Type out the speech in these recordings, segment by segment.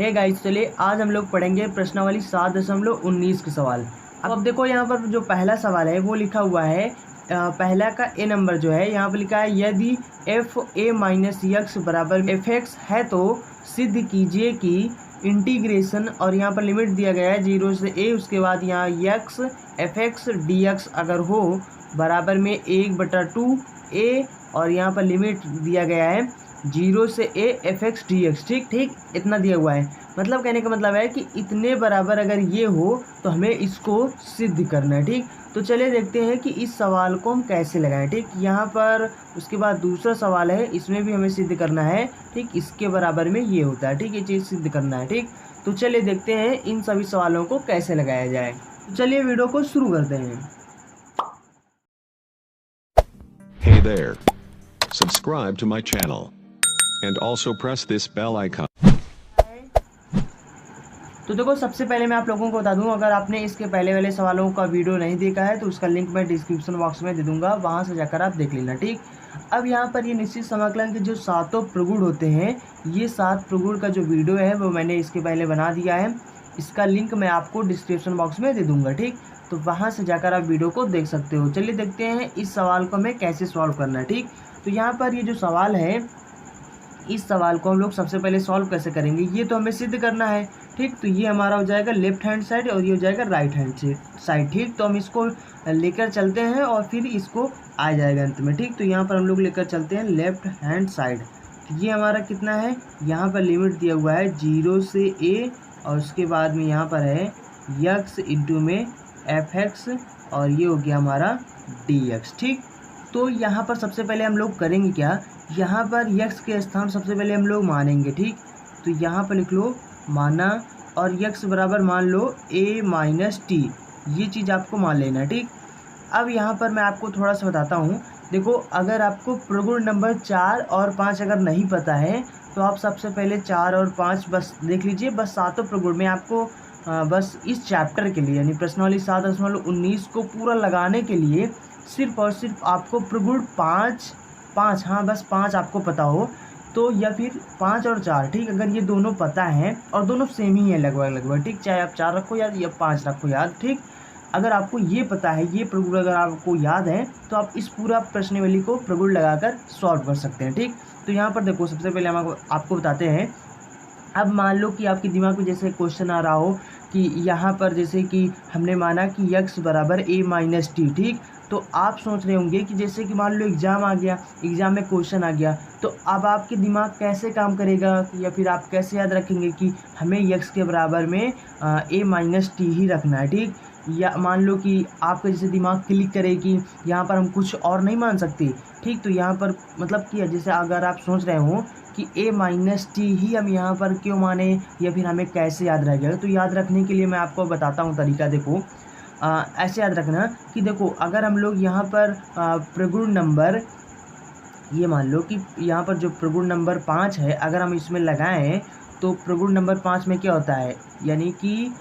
Hey guys, चलिए आज हम लोग पढ़ेंगे प्रश्नावली 7.19 के सवाल। अब देखो यहाँ पर जो पहला सवाल है वो लिखा हुआ है पहला का ए नंबर जो है यहाँ पर लिखा है, यदि एफ ए माइनस यक्स बराबर एफ एक्स है तो सिद्ध कीजिए कि इंटीग्रेशन, और यहाँ पर लिमिट दिया गया है 0 से ए, उसके बाद यहाँ x F x D x अगर हो बराबर में 1/2 ए, और यहाँ पर लिमिट दिया गया है 0 से A F x D x. ठीक इतना दिया हुआ है। मतलब कहने का मतलब है कि इतने बराबर अगर ये हो तो हमें इसको सिद्ध करना है। ठीक, तो चलिए देखते हैं कि इस सवाल को हम कैसे लगाएं। ठीक, यहाँ पर उसके बाद दूसरा सवाल है, इसमें भी हमें सिद्ध करना है। ठीक, इसके बराबर में ये होता है। ठीक, ये चीज़ सिद्ध करना है। ठीक, तो चलिए देखते हैं इन सभी सवालों को कैसे लगाया जाए। तो चलिए वीडियो को शुरू करते हैं। Hey there. Subscribe to my channel. And also press this bell icon. तो देखो, सबसे पहले मैं आप लोगों को बता दूं, अगर आपने इसके पहले वाले सवालों का वीडियो नहीं देखा है तो उसका लिंक मैं डिस्क्रिप्शन बॉक्स में दे दूंगा, वहां से जाकर आप देख लेना। ठीक, अब यहाँ पर ये निश्चित समाकलन के जो 7 प्रगुण होते हैं, ये 7 प्रगुण का जो वीडियो है वो मैंने इसके पहले बना दिया है। इसका लिंक मैं आपको डिस्क्रिप्शन बॉक्स में दे दूंगा। ठीक, तो वहाँ से जाकर आप वीडियो को देख सकते हो। चलिए देखते हैं इस सवाल को हमें कैसे सॉल्व करना है। ठीक, तो यहाँ पर ये जो सवाल है, इस सवाल को हम लोग सबसे पहले सॉल्व कैसे करेंगे, ये तो हमें सिद्ध करना है। ठीक, तो ये हमारा हो जाएगा लेफ्ट हैंड साइड और ये हो जाएगा राइट हैंड साइड। ठीक, तो हम इसको लेकर चलते हैं और फिर इसको आ जाएगा अंत में। ठीक, तो यहाँ पर हम लोग लेकर चलते हैं लेफ्ट हैंड साइड। तो ये हमारा कितना है, यहाँ पर लिमिट दिया हुआ है 0 से ए, और उसके बाद में यहाँ पर है यक्स इंटू में एफ एक्स, और ये हो गया हमारा डी एक्स। ठीक, तो यहाँ पर सबसे पहले हम लोग करेंगे क्या, यहाँ पर यक्स के स्थान सबसे पहले हम लोग मानेंगे। ठीक, तो यहाँ पर लिख लो माना, और यक्स बराबर मान लो ए माइनस टी, ये चीज़ आपको मान लेना। ठीक, अब यहाँ पर मैं आपको थोड़ा सा बताता हूँ। देखो, अगर आपको प्रगुण नंबर 4 और 5 अगर नहीं पता है तो आप सबसे पहले 4 और 5 बस देख लीजिए। बस 7 प्रगुण में आपको बस इस चैप्टर के लिए यानी प्रश्नावली 7.19 को पूरा लगाने के लिए सिर्फ और सिर्फ आपको प्रगुण 5 हाँ बस 5 आपको पता हो तो, या फिर 5 और 4। ठीक, अगर ये दोनों पता हैं और दोनों सेम ही है लगभग। ठीक, चाहे आप 4 रखो याद या 5 रखो याद। ठीक, अगर आपको ये पता है, ये प्रगुण अगर आपको याद है तो आप इस पूरा प्रश्नावली को प्रगुण लगाकर सॉल्व कर सकते हैं। ठीक, तो यहाँ पर देखो, सबसे पहले हम आपको बताते हैं। अब मान लो कि आपके दिमाग में जैसे क्वेश्चन आ रहा हो कि यहाँ पर जैसे कि हमने माना कि यक्स बराबर ए माइनस टी। ठीक, तो आप सोच रहे होंगे कि जैसे कि मान लो एग्ज़ाम आ गया, एग्ज़ाम में क्वेश्चन आ गया, तो अब आपके दिमाग कैसे काम करेगा, या फिर आप कैसे याद रखेंगे कि हमें यक्स के बराबर में ए माइनस टी ही रखना है। ठीक, या मान लो कि आपका जैसे दिमाग क्लिक करे कि यहाँ पर हम कुछ और नहीं मान सकते। ठीक, तो यहाँ पर मतलब कि जैसे अगर आप सोच रहे हो कि ए माइनस टी ही हम यहाँ पर क्यों माने, या फिर हमें कैसे याद रहेगा, तो याद रखने के लिए मैं आपको बताता हूँ तरीका। देखो, ऐसे याद रखना कि देखो, अगर हम लोग यहाँ पर प्रगुण नंबर, ये मान लो कि यहाँ पर जो प्रगुण नंबर 5 है अगर हम इसमें लगाएं तो प्रगुण नंबर 5 में क्या होता है, यानी कि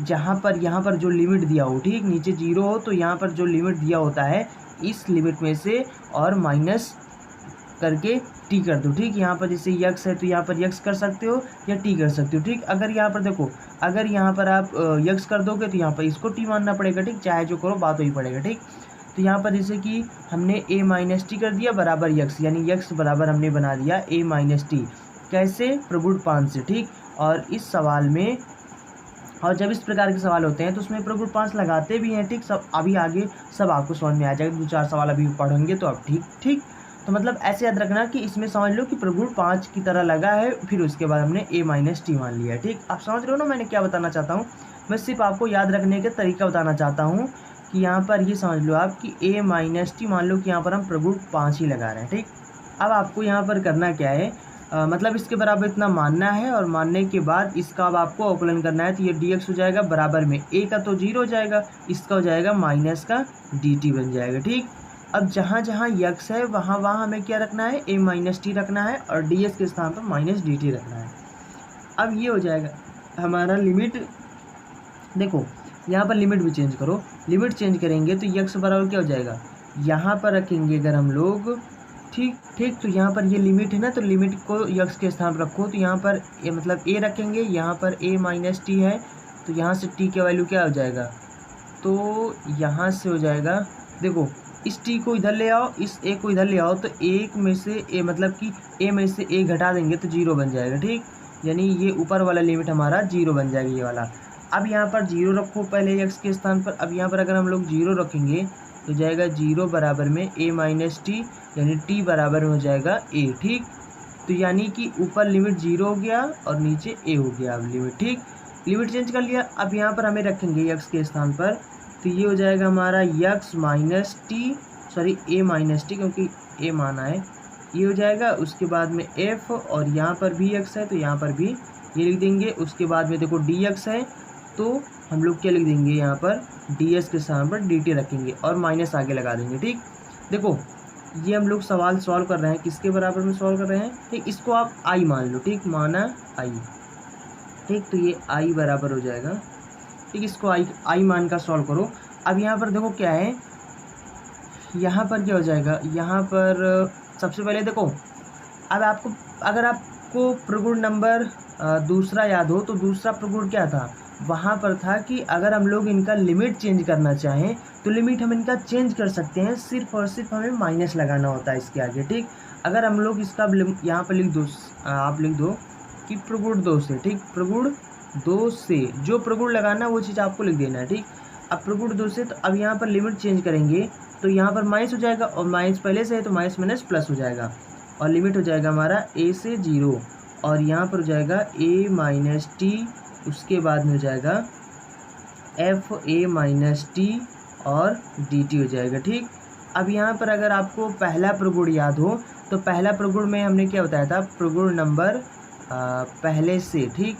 जहाँ पर यहाँ पर जो लिमिट दिया हो, ठीक, नीचे 0 हो तो यहाँ पर जो लिमिट दिया होता है इस लिमिट में से और माइनस करके टी कर दो। ठीक, यहाँ पर जैसे यक्स है तो यहाँ पर यक्स कर सकते हो या टी कर सकते हो। ठीक, अगर यहाँ पर देखो, अगर यहाँ पर आप यक्स कर दोगे तो यहाँ पर इसको टी मानना पड़ेगा। ठीक, चाहे जो करो बात वही पड़ेगा। ठीक, तो यहाँ पर जैसे कि हमने ए माइनस टी कर दिया बराबर यक्स, यानी यक्स बराबर हमने बना दिया ए माइनस टी। कैसे, प्रगुण 5 से। ठीक, और इस सवाल में, और जब इस प्रकार के सवाल होते हैं तो उसमें प्रगुण 5 लगाते भी हैं। ठीक, सब अभी आगे सब आपको समझ में आ जाएगा, 2-4 सवाल अभी पढ़ेंगे तो अब ठीक, तो मतलब ऐसे याद रखना कि इसमें समझ लो कि प्रगुण 5 की तरह लगा है, फिर उसके बाद हमने ए माइनस टी मान लिया है। ठीक, आप समझ रहे हो ना मैंने क्या बताना चाहता हूँ। मैं सिर्फ आपको याद रखने का तरीका बताना चाहता हूँ कि यहाँ पर ये समझ लो आप कि ए माइनस टी, मान लो कि यहाँ पर हम प्रगुण 5 ही लगा रहे हैं। ठीक, अब आपको यहाँ पर करना क्या है, मतलब इसके बराबर इतना मानना है, और मानने के बाद इसका अब आपको अवकलन करना है। तो ये डी एक्स हो जाएगा बराबर में ए का तो 0 हो जाएगा, इसका हो जाएगा माइनस का डी टी बन जाएगा। ठीक, अब जहाँ जहाँ यक्स है वहाँ हमें क्या रखना है, ए माइनस टी रखना है, और डी एक्स के स्थान पर माइनस डी टी रखना है। अब ये हो जाएगा हमारा लिमिट। देखो, यहाँ पर लिमिट भी चेंज करो, लिमिट चेंज करेंगे तो यक्स बराबर क्या हो जाएगा, यहाँ पर रखेंगे अगर हम लोग ठीक ठीक। तो यहाँ पर ये लिमिट है ना, तो लिमिट को यक्स के स्थान पर रखो। तो यहाँ पर ए मतलब ए रखेंगे, यहाँ पर ए माइनस टी है, तो यहाँ से टी का वैल्यू क्या हो जाएगा, तो यहाँ से हो जाएगा, देखो इस टी को इधर ले आओ, इस ए को इधर ले आओ, तो एक में से ए मतलब कि ए में से ए घटा देंगे तो जीरो बन जाएगा। ठीक, यानी ये ऊपर वाला लिमिट हमारा जीरो बन जाएगा, ये वाला। अब यहाँ पर जीरो रखो पहले यक्स के स्थान पर। अब यहाँ पर अगर हम लोग जीरो रखेंगे तो जाएगा जीरो बराबर में ए माइनस टी, यानी टी बराबर हो जाएगा ए। ठीक, तो यानी कि ऊपर लिमिट जीरो हो गया और नीचे ए हो गया अब लिमिट। ठीक, लिमिट चेंज कर लिया। अब यहाँ पर हमें रखेंगे यक्स के स्थान पर, तो ये हो जाएगा हमारा यक्स माइनस टी, सॉरी ए माइनस टी क्योंकि ए माना है, ये हो जाएगा। उसके बाद में एफ, और यहाँ पर भी एक्स है तो यहाँ पर भी ये लिख देंगे। उसके बाद में देखो डी एक्स है, तो हम लोग क्या लिख देंगे, यहाँ पर डी एस के स्थान पर डी टी रखेंगे और माइनस आगे लगा देंगे। ठीक, देखो ये हम लोग सवाल सॉल्व कर रहे हैं, किसके बराबर में सॉल्व कर रहे हैं, ठीक, इसको आप आई मान लो। ठीक, माना आई। ठीक, तो ये आई बराबर हो जाएगा। ठीक, इसको आई मान का सॉल्व करो। अब यहाँ पर देखो क्या है, यहाँ पर क्या हो जाएगा, यहाँ पर सबसे पहले देखो, अब आपको अगर आपको प्रगुण नंबर दूसरा याद हो, तो दूसरा प्रगुण क्या था, वहाँ पर था कि अगर हम लोग इनका लिमिट चेंज करना चाहें तो लिमिट हम इनका चेंज कर सकते हैं, सिर्फ और सिर्फ हमें माइनस लगाना होता है इसके आगे। ठीक, अगर हम लोग इसका यहाँ पर लिख दो, आप लिख दो कि प्रगुण दो से। ठीक, प्रगुण दो से जो प्रगुण लगाना वो चीज़ आपको लिख देना है। ठीक, अब प्रगुण दो से, तो अब यहाँ पर लिमिट चेंज करेंगे तो यहाँ पर माइनस हो जाएगा, और माइनस पहले से है तो माइनस माइनस प्लस हो जाएगा, और लिमिट हो जाएगा हमारा ए से जीरो, और यहाँ पर हो जाएगा ए माइनस टी, उसके बाद में हो जाएगा एफ ए माइनस टी और डी टी हो जाएगा। ठीक, अब यहाँ पर अगर आपको पहला प्रगुण याद हो, तो पहला प्रगुण में हमने क्या बताया था, प्रगुण नंबर पहले से। ठीक,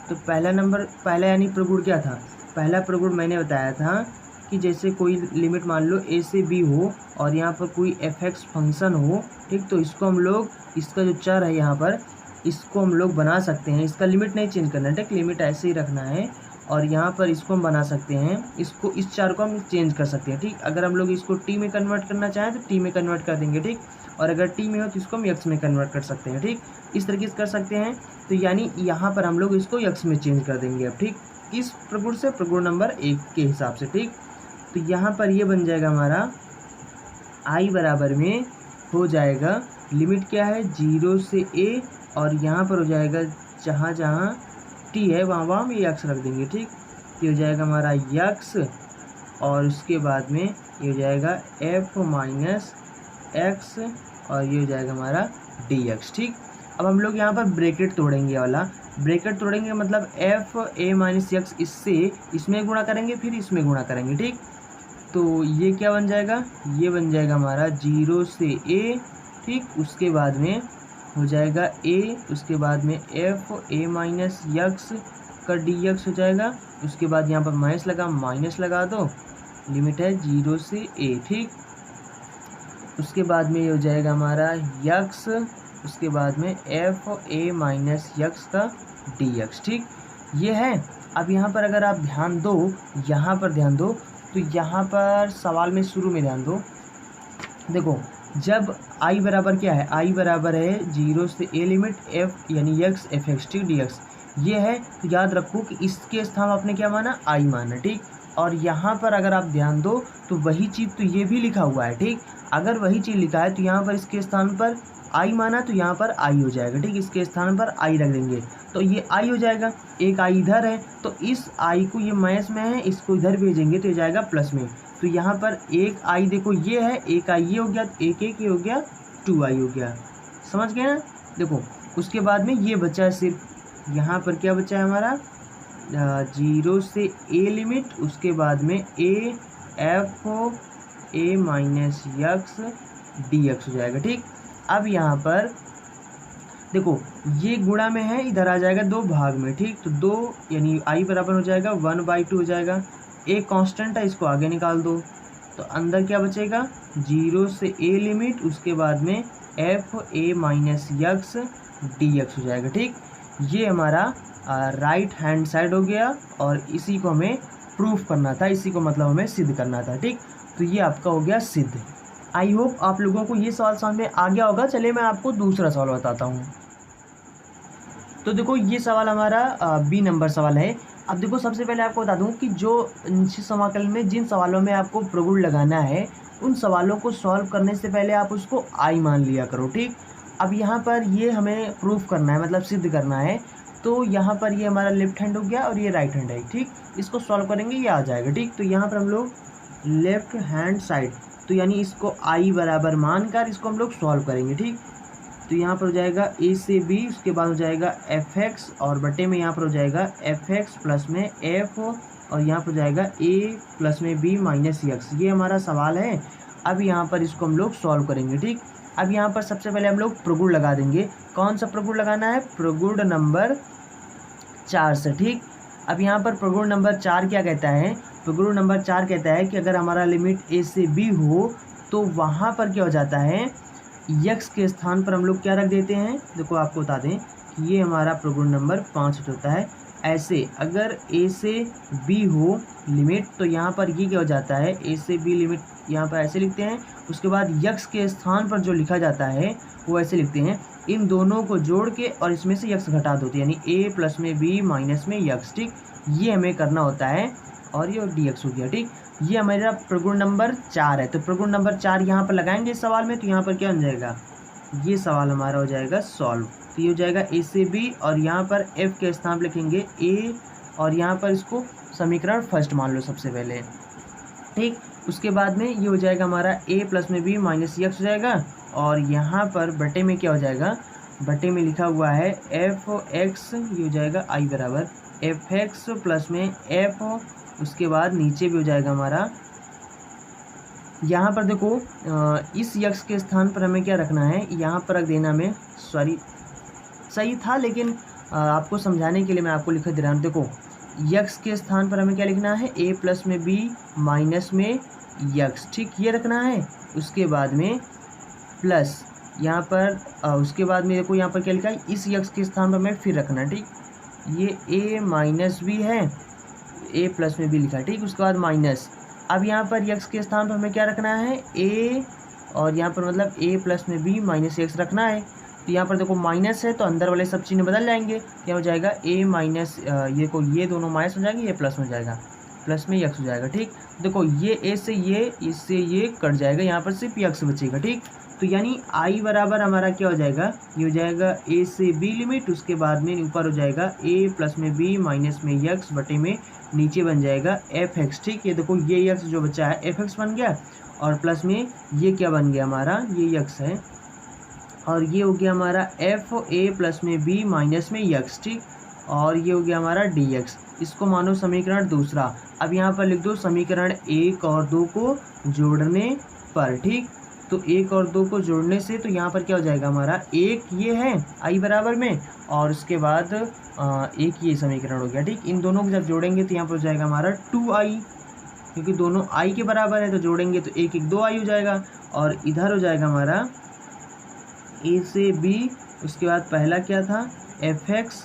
तो पहला यानी प्रगुण क्या था, पहला प्रगुण मैंने बताया था कि जैसे कोई लिमिट मान लो ए से बी हो और यहाँ पर कोई एफ एक्स फंक्शन हो। ठीक, तो इसको हम लोग, इसका जो चर है यहाँ पर, इसको हम लोग बना सकते हैं, इसका लिमिट नहीं चेंज करना है। ठीक, लिमिट ऐसे ही रखना है, और यहाँ पर इसको हम बना सकते हैं, इसको इस चार को हम चेंज कर सकते हैं। ठीक, अगर हम लोग इसको टी में कन्वर्ट करना चाहें तो टी में कन्वर्ट कर देंगे। ठीक, और अगर टी में हो तो इसको हम यक्स में कन्वर्ट कर सकते हैं। ठीक, इस तरीके से कर सकते हैं, तो यानी यहाँ पर हम लोग इसको यक्स में चेंज कर देंगे अब। ठीक, इस प्रगुण से प्रगुण नंबर 1 के हिसाब से। ठीक, तो यहाँ पर ये बन जाएगा हमारा आई बराबर में हो जाएगा, लिमिट क्या है जीरो से ए, और यहाँ पर हो जाएगा जहाँ जहाँ टी है वहाँ वहाँ हम यक्स रख देंगे। ठीक, ये हो जाएगा हमारा यक्स, और उसके बाद में ये हो जाएगा एफ माइनस एक्स, और ये हो जाएगा हमारा डी एक्स। ठीक, अब हम लोग यहाँ पर ब्रैकेट तोड़ेंगे, वाला ब्रैकेट तोड़ेंगे मतलब एफ ए माइनस एक्स, इससे इसमें गुणा करेंगे फिर इसमें गुणा करेंगे। ठीक, तो ये क्या बन जाएगा, ये बन जाएगा हमारा जीरो से ए। ठीक, उसके बाद में हो जाएगा ए, उसके बाद में एफ ए माइनस यक्स का डी एक्स हो जाएगा। उसके बाद यहाँ पर माइनस लगा दो, लिमिट है जीरो से ए। ठीक, उसके बाद में ये हो जाएगा हमारा यक्स, उसके बाद में एफ ए माइनस यक्स का डी एक्स। ठीक, ये है। अब यहाँ पर अगर आप ध्यान दो, यहाँ पर ध्यान दो, तो यहाँ पर सवाल में शुरू में ध्यान दो, देखो जब आई बराबर क्या है, आई बराबर है जीरो से ए लिमिट एफ यानी x F x T D x, ये है। तो याद रखो कि इसके स्थान आपने क्या माना, आई माना। ठीक, और यहाँ पर अगर आप ध्यान दो तो वही चीज़ तो ये भी लिखा हुआ है। ठीक, अगर वही चीज़ लिखा है तो यहाँ पर इसके स्थान पर आई माना तो यहाँ पर आई हो जाएगा। ठीक, इसके स्थान पर आई रख देंगे तो ये आई हो जाएगा। एक आई इधर है तो इस आई को, ये माइनस में है, इसको इधर भेजेंगे तो ये जाएगा प्लस में। तो यहाँ पर एक आई देखो ये है, एक आई ये हो गया, एक एक ये हो गया, 2 आई हो गया। समझ गए ना। देखो उसके बाद में ये बचा है सिर्फ, यहाँ पर क्या बचा है हमारा, जीरो से ए लिमिट, उसके बाद में A F A minus x D x हो जाएगा। ठीक, अब यहाँ पर देखो ये गुणा में है, इधर आ जाएगा 2 भाग में। ठीक, तो 2 यानी आई बराबर हो जाएगा 1/2 हो जाएगा। एक कांस्टेंट है, इसको आगे निकाल दो, तो अंदर क्या बचेगा, जीरो से ए लिमिट, उसके बाद में F A minus x D x हो जाएगा। ठीक, ये हमारा राइट हैंड साइड हो गया, और इसी को हमें प्रूफ करना था, इसी को मतलब हमें सिद्ध करना था। ठीक, तो ये आपका हो गया सिद्ध। आई होप आप लोगों को ये सवाल समझ में आ गया होगा। चलिए मैं आपको दूसरा सवाल बताता हूँ। तो देखो ये सवाल हमारा बी नंबर सवाल है। अब देखो सबसे पहले आपको बता दूं कि जो निश्चित समाकलन में जिन सवालों में आपको प्रगुण लगाना है उन सवालों को सॉल्व करने से पहले आप उसको आई मान लिया करो, ठीक। अब यहाँ पर ये हमें प्रूफ करना है, मतलब सिद्ध करना है। तो यहाँ पर ये हमारा लेफ्ट हैंड हो गया और ये राइट हैंड है, ठीक। इसको सॉल्व करेंगे ये आ जाएगा, ठीक। तो यहाँ पर हम लोग लेफ्ट हैंड साइड, तो यानी इसको आई बराबर मानकर इसको हम लोग सॉल्व करेंगे, ठीक। तो यहाँ पर हो जाएगा ए से बी, उसके बाद हो जाएगा एफ एक्स और बटे में यहाँ पर हो जाएगा एफ एक्स प्लस में एफ और यहाँ पर हो जाएगा ए प्लस में बी माइनस एक्स। ये हमारा सवाल है। अब यहाँ पर इसको हम लोग सॉल्व करेंगे, ठीक। अब यहाँ पर सबसे पहले हम लोग प्रगुण लगा देंगे। कौन सा प्रगुण लगाना है? प्रगुण नंबर 4 से, ठीक। अब यहाँ पर प्रगुण नंबर 4 क्या कहता है? प्रगुण नंबर 4 कहता है कि अगर हमारा लिमिट ए से बी हो तो वहाँ पर क्या हो जाता है, यक्स के स्थान पर हम लोग क्या रख देते हैं। देखो आपको बता दें कि ये हमारा प्रगुण नंबर 5 होता है। ऐसे अगर ए से बी हो लिमिट, तो यहाँ पर ये क्या हो जाता है, ए से बी लिमिट यहाँ पर ऐसे लिखते हैं। उसके बाद यक्स के स्थान पर जो लिखा जाता है वो ऐसे लिखते हैं, इन दोनों को जोड़ के और इसमें से यक्स घटा दो, यानी ए प्लस में बी माइनस में यक्स, ठीक। ये हमें करना होता है और ये डी एक्स हो गया, ठीक। ये हमारा प्रगुण नंबर 4 है। तो प्रगुण नंबर 4 यहाँ पर लगाएंगे इस सवाल में, तो यहाँ पर क्या हो जाएगा, ये सवाल हमारा हो जाएगा सॉल्व। तो ये हो जाएगा ए से बी और यहाँ पर एफ के स्थान पर लिखेंगे ए और यहाँ पर इसको समीकरण फर्स्ट मान लो सबसे पहले, ठीक। उसके बाद में ये हो जाएगा हमारा ए प्लस में बी माइनस एक्स हो जाएगा और यहाँ पर बटे में क्या हो जाएगा, बटे में लिखा हुआ है एफ एक्स, ये हो जाएगा आई बराबर एफ एक्स प्लस में एफ, उसके बाद नीचे भी हो जाएगा हमारा, यहाँ पर देखो इस यक्स के स्थान पर हमें क्या रखना है, यहाँ पर रख देना हमें, सॉरी सही था लेकिन आपको समझाने के लिए मैं आपको लिख दे रहा हूँ। देखो यक्स के स्थान पर हमें क्या लिखना है, ए प्लस में बी माइनस में यक्स, ठीक, ये रखना है। उसके बाद में प्लस यहाँ पर उसके बाद में देखो यहाँ पर क्या लिखा है, इस यक्स के स्थान पर हमें फिर रखना है, ठीक। ये ए माइनस बी है, ए प्लस में बी लिखा है, ठीक। उसके बाद माइनस, अब यहाँ पर यक्स के स्थान पर हमें क्या रखना है, ए और यहाँ पर मतलब ए प्लस में बी माइनस एक्स रखना है। तो यहाँ पर देखो माइनस है तो अंदर वाले सब चीज़ें बदल जाएंगे, क्या हो जाएगा ए माइनस, ये को ये दोनों माइनस हो जाएंगे, ये प्लस हो जाएगा, प्लस में यक्स हो जाएगा, ठीक। देखो ये ए से ये, इससे ये कट जाएगा, यहाँ पर सिर्फ यक्स बचेगा, ठीक। तो यानी आई बराबर हमारा क्या हो जाएगा, ये हो जाएगा ए से बी लिमिट, उसके बाद में ऊपर हो जाएगा ए प्लस में बी माइनस में यक्स बटे में नीचे बन जाएगा एफ एक्स, ठीक। ये देखो ये यक्स जो बचा है एफ एक्स बन गया और प्लस में ये क्या बन गया हमारा, ये यक्स है और ये हो गया हमारा एफ ए प्लस में बी माइनस में यक्स, ठीक। और ये हो गया हमारा डी एक्स। इसको मानो समीकरण दूसरा। अब यहाँ पर लिख दो समीकरण 1 और 2 को जोड़ने पर, ठीक। तो 1 और 2 को जोड़ने से तो यहाँ पर क्या हो जाएगा हमारा, एक ये है आई बराबर में और उसके बाद एक ये समीकरण हो गया, ठीक। इन दोनों को जब जोड़ेंगे तो यहाँ पर हो जाएगा हमारा 2i, क्योंकि दोनों आई के बराबर है तो जोड़ेंगे तो 1 1 2i हो जाएगा। और इधर हो जाएगा हमारा ए से बी, उसके बाद पहला क्या था एफ एक्स,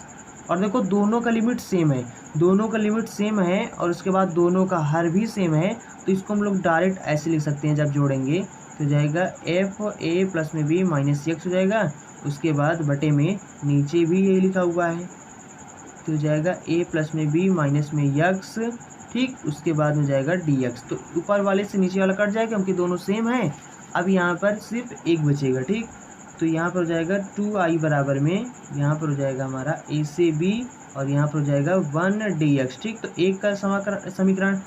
और देखो दोनों का लिमिट सेम है, दोनों का लिमिट सेम है और उसके बाद दोनों का हर भी सेम है, तो इसको हम लोग डायरेक्ट ऐसे लिख सकते हैं। जब जोड़ेंगे तो जाएगा एफ ए प्लस में बी माइनस एक्स हो जाएगा, उसके बाद बटे में नीचे भी यही लिखा हुआ है तो हो जाएगा ए प्लस में बी माइनस में यक्स, ठीक। उसके बाद में जाएगा डी एक्स। तो ऊपर वाले से नीचे वाला कट जाएगा क्योंकि दोनों सेम है। अब यहाँ पर सिर्फ एक बचेगा, ठीक। तो यहाँ पर हो जाएगा 2i बराबर में, यहाँ पर हो जाएगा हमारा ए से बी और यहाँ पर हो जाएगा 1 dx, ठीक। तो एक का समीकरण,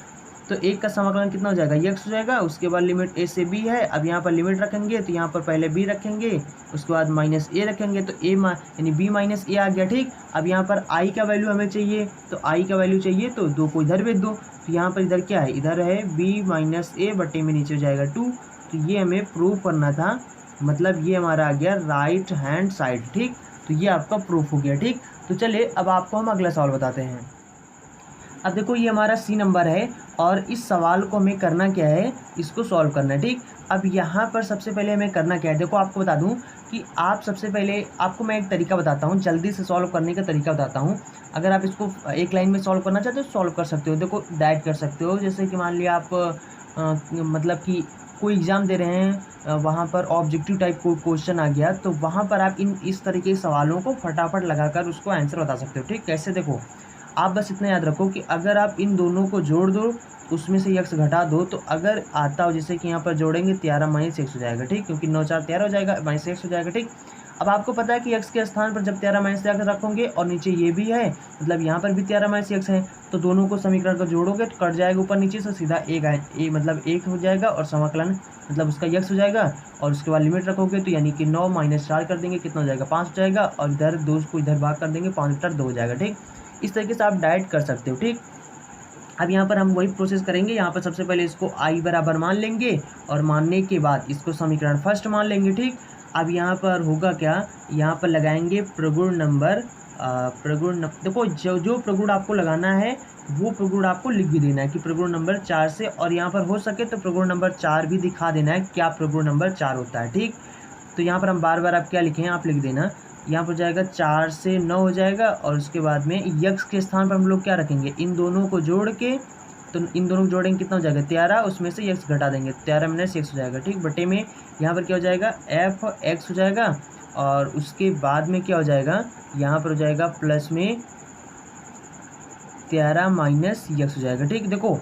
तो एक का समाकलन कितना हो जाएगा, यक्स हो जाएगा। उसके बाद लिमिट ए से बी है, अब यहाँ पर लिमिट रखेंगे तो यहाँ पर पहले बी रखेंगे, उसके बाद माइनस ए रखेंगे तो ए यानी बी माइनस ए आ गया, ठीक। अब यहाँ पर आई का वैल्यू हमें चाहिए, तो आई का वैल्यू चाहिए तो 2 को इधर भेज दो। तो यहाँ पर इधर क्या है, इधर है बी माइनस ए बटे में नीचे हो जाएगा 2। तो ये हमें प्रूव करना था, मतलब ये हमारा आ गया राइट हैंड साइड, ठीक। तो ये आपका प्रूफ हो गया, ठीक। तो चलिए अब आपको हम अगला सवाल बताते हैं। अब देखो ये हमारा सी नंबर है और इस सवाल को हमें करना क्या है, इसको सॉल्व करना है, ठीक। अब यहाँ पर सबसे पहले हमें करना क्या है, देखो आपको बता दूँ कि आप सबसे पहले, आपको मैं एक तरीका बताता हूँ, जल्दी से सॉल्व करने का तरीका बताता हूँ। अगर आप इसको एक लाइन में सॉल्व करना चाहते हो तो सॉल्व कर सकते हो, देखो डायरेक्ट कर सकते हो। जैसे कि मान लिया आप मतलब कि कोई एग्ज़ाम दे रहे हैं, वहाँ पर ऑब्जेक्टिव टाइप कोई क्वेश्चन आ गया, तो वहाँ पर आप इस तरीके के सवालों को फटाफट लगाकर उसको आंसर बता सकते हो। ठीक, कैसे देखो, आप बस इतना याद रखो कि अगर आप इन दोनों को जोड़ दो, उसमें से x घटा दो, तो अगर आता हो, जैसे कि यहाँ पर जोड़ेंगे 13 माइनस x हो जाएगा। ठीक, क्योंकि 9 4 13 हो जाएगा, माइनस x हो जाएगा। ठीक, अब आपको पता है कि x के स्थान पर जब 13 माइनस x रखोगे और नीचे ये भी है, मतलब यहाँ पर भी 13 माइनस x है, तो दोनों को समीकरण को जोड़ोगे तो कट जाएगा ऊपर नीचे से, सीधा एक मतलब 1 हो जाएगा और समाकलन मतलब उसका x हो जाएगा। और उसके बाद लिमिट रखोगे तो यानी कि 9 माइनस 4 कर देंगे, कितना हो जाएगा 5 हो जाएगा, और इधर 2 को इधर भाग कर देंगे, 5 बटा 2 हो जाएगा। ठीक, इस तरीके से आप डायरेक्ट कर सकते हो। ठीक, अब यहाँ पर हम वही प्रोसेस करेंगे। यहाँ पर सबसे पहले इसको i बराबर मान लेंगे और मानने के बाद इसको समीकरण फर्स्ट मान लेंगे। ठीक, अब यहाँ पर होगा क्या, यहाँ पर लगाएंगे प्रगुण नंबर, देखो जो प्रगुण आपको लगाना है वो प्रगुण आपको लिख भी देना है कि प्रगुण नंबर 4 से, और यहाँ पर हो सके तो प्रगुण नंबर 4 भी दिखा देना है क्या प्रगुण नंबर 4 होता है। ठीक, तो यहाँ पर हम बार बार आप क्या लिखें, आप लिख देना, यहाँ पर जाएगा 4 से 9 हो जाएगा, और उसके बाद में x के स्थान पर हम लोग क्या रखेंगे, इन दोनों को जोड़ के, तो इन दोनों को जोड़ेंगे कितना हो जाएगा 13, उसमें से x घटा देंगे, 13 माइनस x हो जाएगा। ठीक, बटे में यहाँ पर क्या हो जाएगा f x हो जाएगा, और उसके बाद में क्या हो जाएगा, यहाँ पर हो जाएगा प्लस में 13 माइनस x हो जाएगा। ठीक, देखो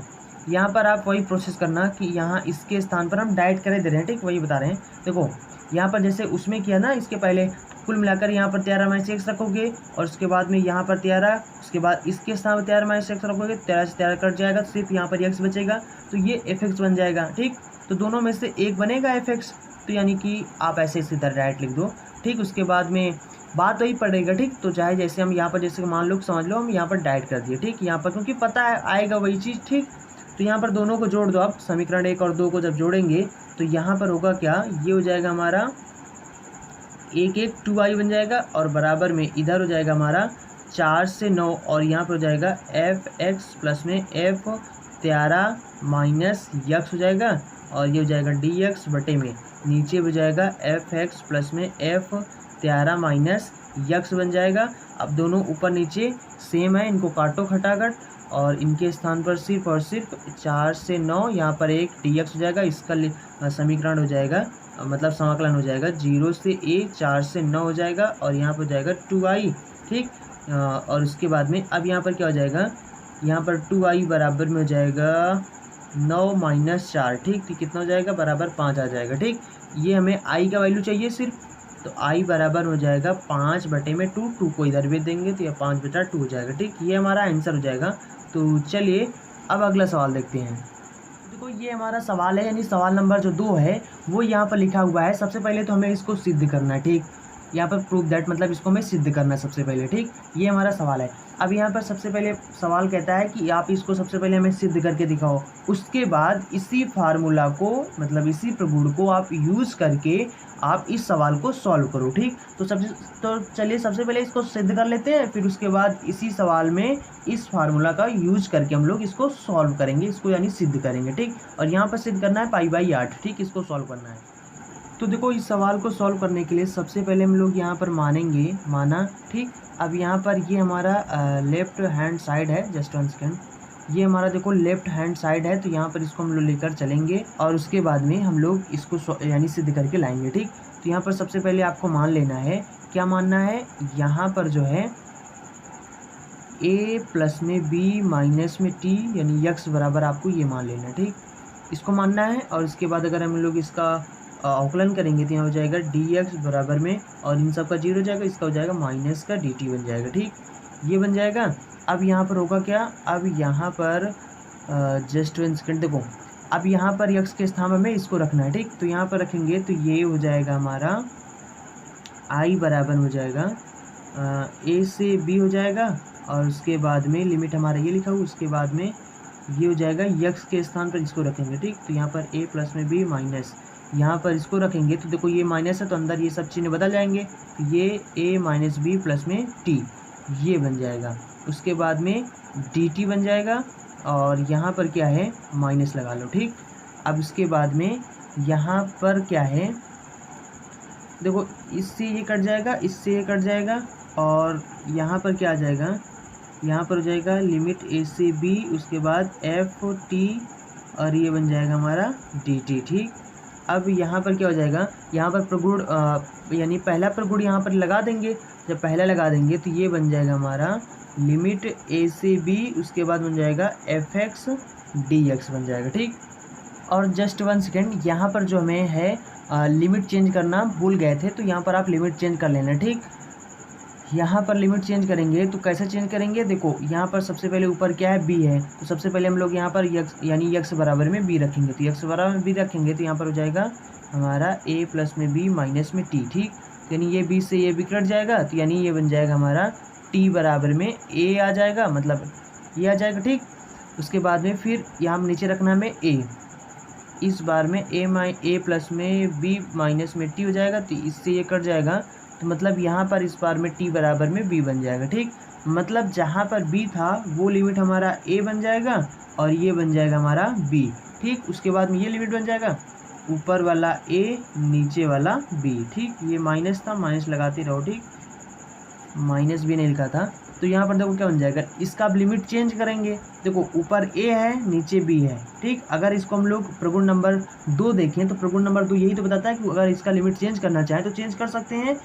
यहाँ पर आप वही प्रोसेस करना कि यहाँ इसके स्थान पर हम डायरेक्ट करे दे रहे हैं। ठीक, वही बता रहे हैं। देखो यहाँ पर जैसे उसमें किया ना, इसके पहले कुल मिलाकर यहाँ पर 13 माइनस x रखोगे, और उसके बाद में यहाँ पर 13, उसके बाद इसके स्थान पर 13 माइनस x रखोगे, 13 से 13 कट जाएगा, सिर्फ यहाँ पर x बचेगा, तो ये fx बन जाएगा। ठीक, तो दोनों में से एक बनेगा fx, तो यानी कि आप ऐसे इसी तरह डायरेक्ट लिख दो। ठीक, उसके बाद में बात वही पड़ेगा। ठीक, तो चाहे जैसे हम यहाँ पर जैसे मान लो, समझ लो हम यहाँ पर डायरेक्ट कर दिए। ठीक, यहाँ पर क्योंकि पता है आएगा वही चीज़। ठीक, तो यहाँ पर दोनों को जोड़ दो आप, समीकरण 1 और 2 को जब जोड़ेंगे तो यहाँ पर होगा क्या, ये हो जाएगा हमारा 2i बन जाएगा, और बराबर में इधर हो जाएगा हमारा 4 से 9, और यहाँ पर हो जाएगा fx प्लस में f 13 माइनस x हो जाएगा, और ये हो जाएगा dx बटे में नीचे हो जाएगा fx प्लस में f 13 माइनस x बन जाएगा। अब दोनों ऊपर नीचे सेम है, इनको काटो खटाखट, और इनके स्थान पर सिर्फ और सिर्फ 4 से 9, यहाँ पर एक dx हो जाएगा, इसका समीकरण हो जाएगा, मतलब समाकलन हो जाएगा 0 से a, 4 से 9 हो जाएगा, और यहाँ पर जाएगा 2i। ठीक, और उसके बाद में अब यहाँ पर क्या हो जाएगा, यहाँ पर 2i बराबर में हो जाएगा 9 माइनस 4। ठीक, तो कितना हो जाएगा, बराबर 5 आ जाएगा। ठीक, ये हमें i का वैल्यू चाहिए सिर्फ, तो i बराबर हो जाएगा 5 बटे में 2, 2 को इधर भी देंगे तो यह 5 बटा 2 हो जाएगा। ठीक, ये हमारा आंसर हो जाएगा। तो चलिए अब अगला सवाल देखते हैं। देखो ये हमारा सवाल है, यानी सवाल नंबर जो 2 है वो यहाँ पर लिखा हुआ है। सबसे पहले तो हमें इसको सिद्ध करना है। ठीक, यहाँ पर प्रूव दैट मतलब इसको हमें सिद्ध करना है सबसे पहले। ठीक, ये हमारा सवाल है। अब यहाँ पर सबसे पहले सवाल कहता है कि आप इसको सबसे पहले हमें सिद्ध करके दिखाओ, उसके बाद इसी फार्मूला को, मतलब इसी प्रगुण को आप यूज़ करके आप इस सवाल को सॉल्व करो। ठीक, तो चलिए सबसे पहले इसको सिद्ध कर लेते हैं, फिर उसके बाद इसी सवाल में इस फार्मूला का यूज करके हम लोग इसको सॉल्व करेंगे, इसको यानी सिद्ध करेंगे। ठीक, और यहाँ पर सिद्ध करना है π/8। ठीक, इसको सॉल्व करना है। तो देखो इस सवाल को सॉल्व करने के लिए सबसे पहले हम लोग यहाँ पर मानेंगे, माना। ठीक, अब यहाँ पर ये हमारा लेफ्ट हैंड साइड है, जस्ट 1 सेकेंड, ये हमारा देखो लेफ्ट हैंड साइड है, तो यहाँ पर इसको हम लोग लेकर चलेंगे और उसके बाद में हम लोग इसको यानी सिद्ध करके लाएंगे। ठीक, तो यहाँ पर सबसे पहले आपको मान लेना है, क्या मानना है, यहाँ पर जो है a प्लस में b माइनस में t यानी x बराबर आपको ये मान लेना है। ठीक, इसको मानना है, और इसके बाद अगर हम लोग इसका अवकलन करेंगे तो यहाँ हो जाएगा dx बराबर में, और इन सब का 0 हो जाएगा, इसका हो जाएगा माइनस का dt बन जाएगा। ठीक, ये बन जाएगा। अब यहाँ पर होगा क्या, अब यहाँ पर जस्ट 1 सेकेंड, देखो अब यहाँ पर x के स्थान में इसको रखना है। ठीक, तो यहाँ पर रखेंगे तो ये हो जाएगा हमारा i बराबर हो जाएगा a से b हो जाएगा, और उसके बाद में लिमिट हमारा ये लिखा हुआ, उसके बाद में ये हो जाएगा x के स्थान पर इसको रखेंगे। ठीक, तो यहाँ पर a प्लस में b माइनस, यहाँ पर इसको रखेंगे तो देखो ये माइनस है तो अंदर ये सब चीज़ें बदल जाएंगे, तो ये a माइनस बी प्लस में t ये बन जाएगा। उसके बाद में dt बन जाएगा, और यहाँ पर क्या है माइनस लगा लो। ठीक, अब उसके बाद में यहाँ पर क्या है, देखो इससे ये कट जाएगा, इससे ये कट जाएगा, और यहाँ पर क्या आ जाएगा, यहाँ पर हो जाएगा लिमिट a से b, उसके बाद f t, और ये बन जाएगा हमारा dt। ठीक, अब यहाँ पर क्या हो जाएगा, यहाँ पर प्रगुण यानी पहला प्रगुण यहाँ पर लगा देंगे। जब पहला लगा देंगे तो ये बन जाएगा हमारा लिमिट a से b, उसके बाद बन जाएगा fx dx बन जाएगा, ठीक। और जस्ट 1 सेकेंड, यहाँ पर जो हमें है लिमिट चेंज करना भूल गए थे, तो यहाँ पर आप लिमिट चेंज कर लेना, ठीक। यहाँ पर लिमिट चेंज करेंगे तो कैसे चेंज करेंगे, देखो यहाँ पर सबसे पहले ऊपर क्या है, b है, तो सबसे पहले हम लोग यहाँ पर x यानी x बराबर में b रखेंगे, तो x बराबर में b रखेंगे तो यहाँ पर हो जाएगा हमारा a प्लस में b माइनस में t, ठीक। यानी ये b से ये b कट जाएगा, तो यानी ये बन जाएगा हमारा t बराबर में a आ जाएगा, मतलब ये आ जाएगा, ठीक। उसके बाद में फिर यहाँ नीचे रखना हमें a, इस बार में a प्लस में b माइनस में t हो जाएगा, तो इससे ये कट जाएगा, तो मतलब यहाँ पर इस बार में t बराबर में b बन जाएगा, ठीक। मतलब जहाँ पर b था वो लिमिट हमारा a बन जाएगा और ये बन जाएगा हमारा b, ठीक। उसके बाद में ये लिमिट बन जाएगा ऊपर वाला a नीचे वाला b, ठीक। ये माइनस था, माइनस लगाते रहो, ठीक, माइनस भी नहीं लिखा था। तो यहाँ पर देखो क्या बन जाएगा, इसका अब लिमिट चेंज करेंगे। देखो ऊपर a है नीचे b है, ठीक। अगर इसको हम लोग प्रगुण नंबर 2 देखें तो प्रगुण नंबर 2 यही तो बताता है कि अगर इसका लिमिट चेंज करना चाहे तो चेंज कर सकते हैं,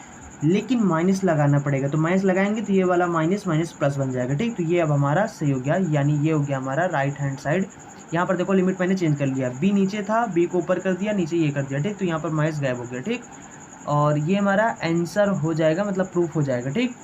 लेकिन माइनस लगाना पड़ेगा। तो माइनस लगाएंगे तो ये वाला माइनस माइनस प्लस बन जाएगा, ठीक। तो ये अब हमारा सही हो गया, यानी ये हो गया हमारा राइट हैंड साइड। यहाँ पर देखो लिमिट मैंने चेंज कर लिया, b नीचे था, b को ऊपर कर दिया, नीचे ये कर दिया, ठीक। तो यहाँ पर माइनस गायब हो गया, ठीक। और ये हमारा आंसर हो जाएगा, मतलब प्रूफ हो जाएगा, ठीक।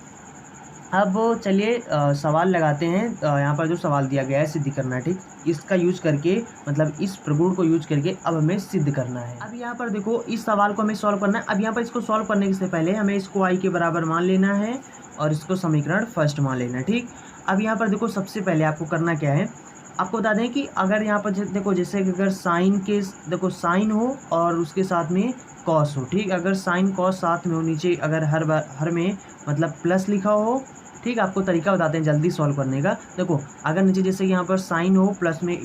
अब चलिए सवाल लगाते हैं। यहाँ पर जो सवाल दिया गया है सिद्ध करना है, ठीक। इसका यूज करके, मतलब इस प्रगुण को यूज करके अब हमें सिद्ध करना है। अब यहाँ पर देखो इस सवाल को हमें सॉल्व करना है। अब यहाँ पर इसको सॉल्व करने से पहले हमें इसको i के बराबर मान लेना है और इसको समीकरण फर्स्ट मान लेना है, ठीक। अब यहाँ पर देखो सबसे पहले आपको करना क्या है, आपको बता दें कि अगर यहाँ पर देखो जैसे कि अगर साइन के देखो साइन हो और उसके साथ में कॉस हो, ठीक। अगर साइन कॉस साथ में हो, नीचे अगर हर में मतलब प्लस लिखा हो, ठीक। आपको तरीका बताते हैं जल्दी सॉल्व करने का। देखो अगर नीचे जैसे यहाँ पर साइन हो प्लस में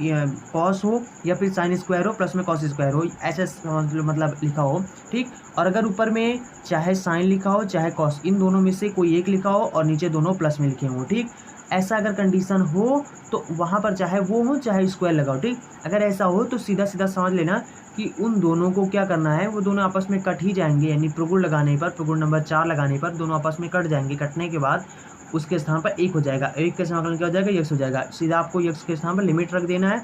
कॉस हो, या फिर साइन स्क्वायर हो प्लस में कॉस स्क्वायर हो, ऐसे समझ लो, मतलब लिखा हो, ठीक। और अगर ऊपर में चाहे साइन लिखा हो चाहे कॉस, इन दोनों में से कोई एक लिखा हो और नीचे दोनों प्लस में लिखे हों, ठीक। ऐसा अगर कंडीशन हो तो वहाँ पर चाहे वो हो चाहे स्क्वायर लगाओ, ठीक। अगर ऐसा हो तो सीधा सीधा समझ लेना कि उन दोनों को क्या करना है, वो दोनों आपस में कट ही जाएंगे, यानी प्रगुण लगाने पर, प्रगुण नंबर 4 लगाने पर दोनों आपस में कट जाएंगे। कटने के बाद उसके स्थान पर 1 हो जाएगा, 1 के समाकलन क्या हो जाएगा, x हो जाएगा। सीधा आपको x के स्थान पर लिमिट रख देना है,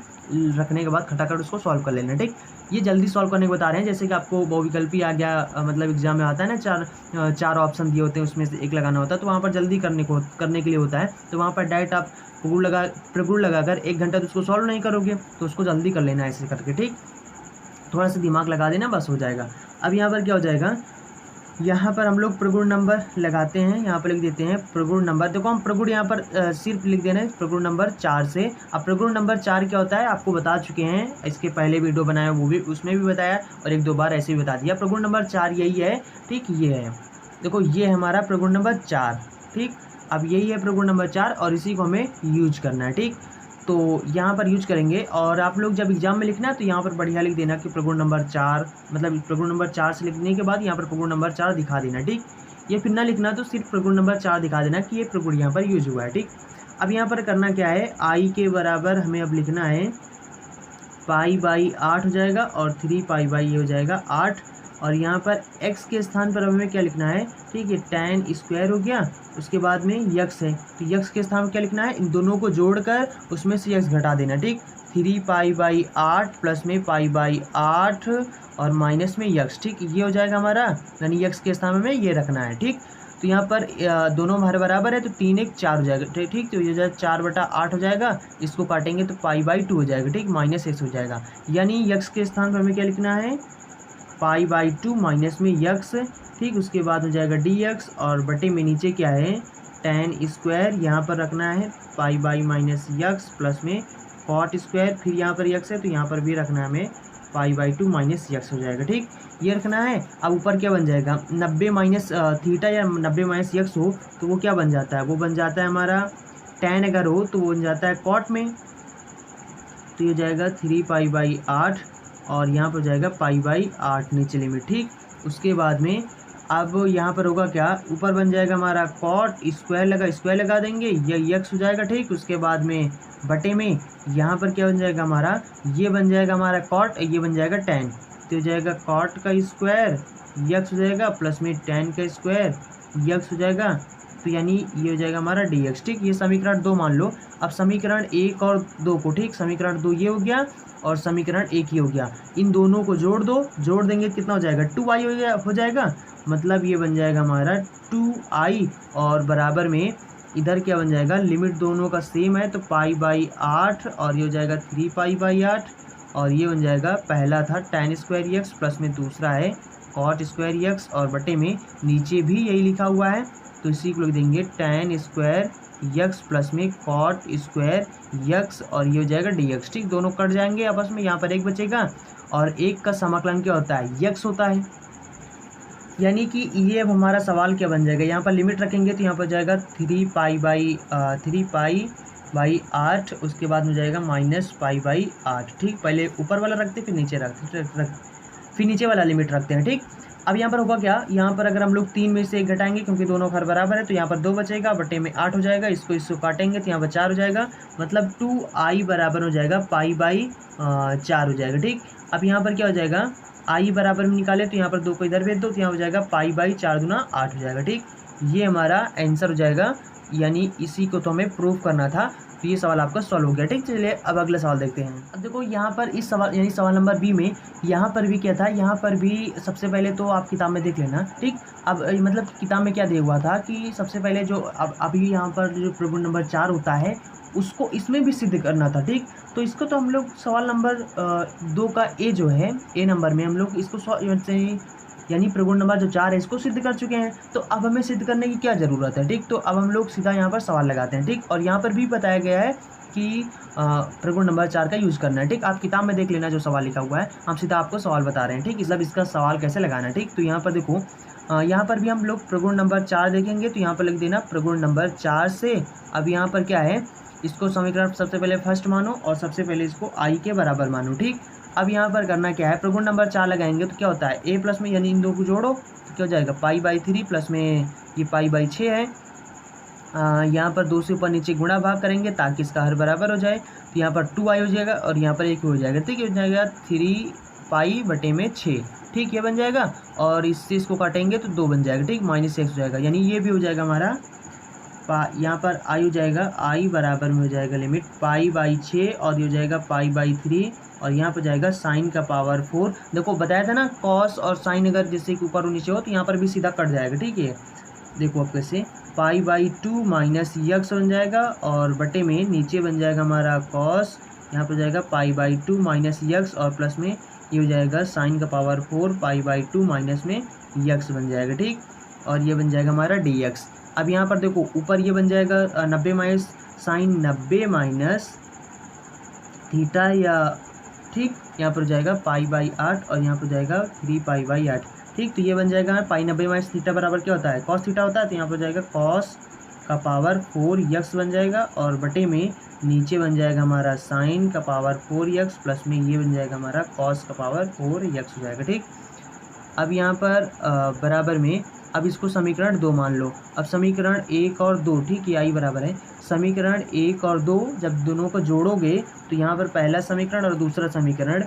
रखने के बाद खटाखट उसको सॉल्व कर लेना, ठीक। ये जल्दी सॉल्व करने को बता रहे हैं, जैसे कि आपको बहुविकल्पी आ गया, मतलब एग्जाम में आता है ना, चार ऑप्शन दिए होते हैं, उसमें से एक लगाना होता है, तो वहाँ पर जल्दी करने के लिए होता है। तो वहाँ पर डायरेक्ट आप प्रगुण लगाकर 1 घंटा तो उसको सॉल्व नहीं करोगे, तो उसको जल्दी कर लेना ऐसे करके, ठीक। थोड़ा सा दिमाग लगा देना, बस हो जाएगा। अब यहाँ पर क्या हो जाएगा, यहाँ पर हम लोग प्रगुण नंबर लगाते हैं, यहाँ पर लिख देते हैं प्रगुण नंबर। देखो हम प्रगुण यहाँ पर सिर्फ लिख देना है प्रगुण नंबर 4 से। अब प्रगुण नंबर 4 क्या होता है आपको बता चुके हैं, इसके पहले वीडियो बनाया वो भी, उसमें भी बताया और 1-2 बार ऐसे भी बता दिया। प्रगुण नंबर 4 यही है, ठीक। ये है, देखो ये है हमारा प्रगुण नंबर 4, ठीक। अब यही है प्रगुण नंबर 4 और इसी को हमें यूज करना है, ठीक। तो यहाँ पर यूज करेंगे और आप लोग जब एग्जाम में लिखना है तो यहाँ पर बढ़िया लिख देना कि प्रगुण नंबर 4, मतलब प्रगुण नंबर 4 से लिखने के बाद यहाँ पर प्रगुण नंबर 4 दिखा देना, ठीक। ये फिर ना लिखना तो सिर्फ प्रगुण नंबर 4 दिखा देना कि ये प्रगुण यहाँ पर यूज हुआ है, ठीक। अब यहाँ पर करना क्या है, i के बराबर हमें अब लिखना है π/8 हो जाएगा और 3π ये हो जाएगा 8, और यहाँ पर x के स्थान पर हमें क्या लिखना है, ठीक है, tan स्क्वायर हो गया। उसके बाद में x है, तो x के स्थान पर क्या लिखना है, इन दोनों को जोड़कर उसमें से x घटा देना, ठीक। 3π/8 प्लस में π/8 और माइनस में x, ठीक। ये हो जाएगा हमारा, यानी x के स्थान में ये रखना है, ठीक। तो यहाँ पर दोनों बराबर है तो 3 1 4 हो जाएगा, ठीक। तो ये जो है 4/8 हो जाएगा, इसको काटेंगे तो π/2 हो जाएगा, ठीक, माइनस x हो जाएगा। यानी x के स्थान पर हमें क्या लिखना है, π/2 माइनस में x, ठीक। उसके बाद हो जाएगा dx और बटे में नीचे क्या है, tan स्क्वायर, यहाँ पर रखना है π/ माइनस x प्लस में cot स्क्वायर, फिर यहाँ पर x है तो यहाँ पर भी रखना है हमें π/2 माइनस x हो जाएगा, ठीक। ये रखना है। अब ऊपर क्या बन जाएगा, 90 माइनस थीटा या 90 माइनस x हो तो वो क्या बन जाता है, वो बन जाता है हमारा tan, अगर हो तो वो बन जाता है cot में, तो ये जाएगा 3π/8 और यहाँ पर जाएगा π/8 नीचे लिमिट, ठीक। उसके बाद में अब यहाँ पर होगा क्या, ऊपर बन जाएगा हमारा cot स्क्वायर लगा देंगे, ये x हो जाएगा, ठीक। उसके बाद में बटे में यहाँ पर क्या बन जाएगा हमारा, ये बन जाएगा हमारा cot, ये बन जाएगा tan, तो हो जाएगा कॉट का स्क्वायर यक्स हो जाएगा प्लस में tan का स्क्वायर यक्स हो जाएगा, तो यानी ये हो जाएगा हमारा dx। ठीक, ये समीकरण 2 मान लो। अब समीकरण 1 और 2 को, ठीक, समीकरण 2 ये हो गया और समीकरण 1 ये हो गया, इन दोनों को जोड़ दो, जोड़ देंगे कितना हो जाएगा 2i हो जाएगा, मतलब ये बन जाएगा हमारा 2i और बराबर में इधर क्या बन जाएगा, लिमिट दोनों का सेम है तो पाई/8 और ये हो जाएगा 3π/8 और ये बन जाएगा, पहला था tan स्क्वायर यक्स प्लस में दूसरा है कॉट स्क्वायर यक्स और बटे में नीचे भी यही लिखा हुआ है तो इसी को लिख देंगे tan स्क्वायर यक्स प्लस में कॉट स्क्वायर यक्स और ये हो जाएगा dx। ठीक, दोनों कट जाएंगे आपस में, यहाँ पर एक बचेगा और एक का समाकलन क्या होता है, यक्स होता है, यानी कि ये अब हमारा सवाल क्या बन जाएगा, यहाँ पर लिमिट रखेंगे तो यहाँ पर जाएगा 3π/8, उसके बाद में जाएगा -π/8। ठीक, पहले ऊपर वाला रखते फिर नीचे फिर नीचे वाला लिमिट रखते हैं। ठीक, अब यहाँ पर होगा क्या, यहाँ पर अगर हम लोग 3 में से 1 घटाएंगे क्योंकि दोनों घर बराबर है तो यहाँ पर 2 बचेगा, बटे में 8 हो जाएगा, इसको काटेंगे तो यहाँ पर 4 हो जाएगा, मतलब 2i बराबर हो जाएगा π/4 हो जाएगा। ठीक, अब यहाँ पर क्या हो जाएगा, i बराबर में निकाले तो यहाँ पर 2 को इधर भेज दो तो यहाँ हो जाएगा π/4 गुना 8 हो जाएगा। ठीक, ये हमारा आंसर हो जाएगा, यानी इसी को तो हमें प्रूफ करना था, तो ये सवाल आपका सॉल्व हो गया। ठीक, चलिए अब अगला सवाल देखते हैं। अब देखो यहाँ पर इस सवाल यानी सवाल नंबर बी में यहाँ पर भी क्या था, यहाँ पर भी सबसे पहले तो आप किताब में देख लेना। ठीक, अब मतलब किताब में क्या दिया हुआ था कि सबसे पहले जो अभी यहाँ पर जो प्रगुण नंबर 4 होता है उसको इसमें भी सिद्ध करना था। ठीक, तो इसको तो हम लोग सवाल नंबर 2 का ए जो है ए नंबर में हम लोग इसको यानी प्रगुण नंबर जो 4 है इसको सिद्ध कर चुके हैं, तो अब हमें सिद्ध करने की क्या ज़रूरत है। ठीक, तो अब हम लोग सीधा यहाँ पर सवाल लगाते हैं। ठीक, और यहाँ पर भी बताया गया है कि प्रगुण नंबर 4 का यूज़ करना है। ठीक, आप किताब में देख लेना जो सवाल लिखा हुआ है, हम सीधा आपको सवाल बता रहे हैं। ठीक, मतलब इसका सवाल कैसे लगाना है। ठीक, तो यहाँ पर देखो, यहाँ पर भी हम लोग प्रगुण नंबर 4 देखेंगे तो यहाँ पर लिख देना प्रगुण नंबर 4 से। अब यहाँ पर क्या है, इसको समीकरण सबसे पहले फर्स्ट मानो और सबसे पहले इसको i के बराबर मानो। ठीक, अब यहाँ पर करना क्या है, प्रगुण नंबर 4 लगाएंगे तो क्या होता है, a प्लस में यानी इन दो को जोड़ो तो क्या हो जाएगा π/3 प्लस में ये π/6 है, यहाँ पर 2 से ऊपर नीचे गुणा भाग करेंगे ताकि इसका हर बराबर हो जाए, तो यहाँ पर 2i हो जाएगा और यहाँ पर 1 हो जाएगा। ठीक, हो जाएगा 3π/6। ठीक, ये बन जाएगा और इससे इसको काटेंगे तो 2 बन जाएगा। ठीक, -x हो जाएगा, यानी ये भी हो जाएगा हमारा यहाँ पर i हो जाएगा, i बराबर में हो जाएगा लिमिट π/6 और ये हो जाएगा π/3 और यहाँ पर जाएगा साइन का पावर 4। देखो बताया था ना, कॉस और साइन अगर जैसे कि ऊपर और नीचे हो तो यहाँ पर भी सीधा कट जाएगा। ठीक है, देखो अब कैसे, π/2 माइनस यक्स बन जाएगा और बटे में नीचे बन जाएगा हमारा कॉस, यहाँ पर जाएगा π/2 माइनस यक्स और प्लस में ये हो जाएगा साइन का पावर 4 π/2 माइनस में यक्स बन जाएगा। ठीक, और ये बन जाएगा हमारा dx। अब यहाँ पर देखो ऊपर ये बन जाएगा 90 माइनस साइन 90 माइनस थीटा या, ठीक, यहाँ पर जाएगा π/8 और यहाँ पर जाएगा 3π/8। ठीक, तो ये बन जाएगा π90 माइनस थीटा बराबर क्या होता है, कॉस थीटा होता है, तो यहाँ पर जाएगा कॉस का पावर 4 यक्स बन जाएगा और बटे में नीचे बन जाएगा हमारा साइन का पावर 4 यक्स प्लस में ये बन जाएगा हमारा कॉस का पावर 4 यक्स हो जाएगा। ठीक, अब यहाँ पर बराबर में अब इसको समीकरण 2 मान लो। अब समीकरण 1 और 2, ठीक, ये i बराबर है, समीकरण 1 और 2 जब दोनों को जोड़ोगे तो यहाँ पर पहला समीकरण और दूसरा समीकरण,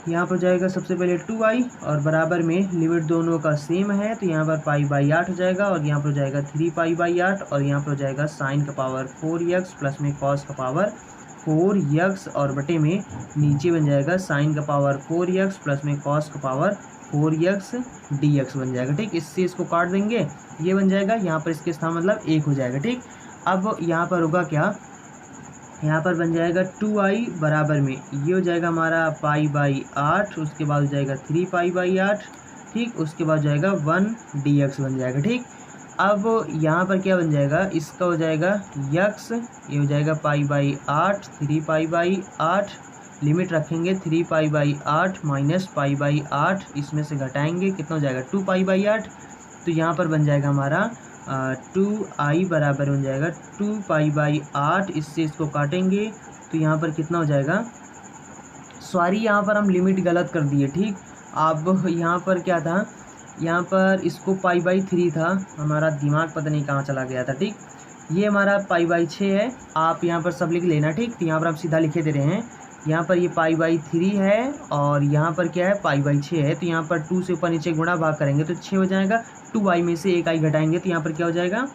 यहाँ पर जाएगा सबसे पहले 2i और बराबर में लिमिट दोनों का सेम है तो यहाँ पर π/8 हो जाएगा और यहाँ पर जाएगा 3π/8 और यहाँ पर जाएगा साइन का पावर 4x प्लस में कॉस का पावर 4x और बटे में नीचे बन जाएगा साइन का पावर 4x प्लस में कॉस का पावर 4x dx बन जाएगा। ठीक, इससे इसको काट देंगे, ये बन जाएगा, यहाँ पर इसके स्थान मतलब 1 हो जाएगा। ठीक, अब यहाँ पर होगा क्या, यहाँ पर बन जाएगा 2i बराबर में ये हो जाएगा हमारा π/8, उसके बाद हो जाएगा 3π/8। ठीक, उसके बाद जाएगा 1 dx बन जाएगा। ठीक, अब यहाँ पर क्या बन जाएगा, इसका हो जाएगा यक्स, ये हो जाएगा π/8 3π/8, लिमिट रखेंगे 3π/8 माइनस π/8, इसमें से घटाएंगे कितना हो जाएगा 2π/8, तो यहाँ पर बन जाएगा हमारा 2i बराबर बन जाएगा 2π/8, इससे इसको काटेंगे तो यहाँ पर कितना हो जाएगा, सॉरी यहाँ पर हम लिमिट गलत कर दिए। ठीक, अब यहाँ पर क्या था, यहाँ पर इसको π/3 था, हमारा दिमाग पता नहीं कहाँ चला गया था। ठीक, ये हमारा π/6 है, आप यहाँ पर सब लिख लेना। ठीक, तो यहाँ पर हम सीधा लिखे दे रहे हैं यहाँ पर ये पाई बाई 3 है और यहाँ पर क्या है पाई बाई 6 है। तो यहाँ पर 2 से ऊपर नीचे गुणा भाग करेंगे तो 6 हो जाएगा। 2i में से एक आई घटाएंगे तो यहाँ पर क्या हो जाएगा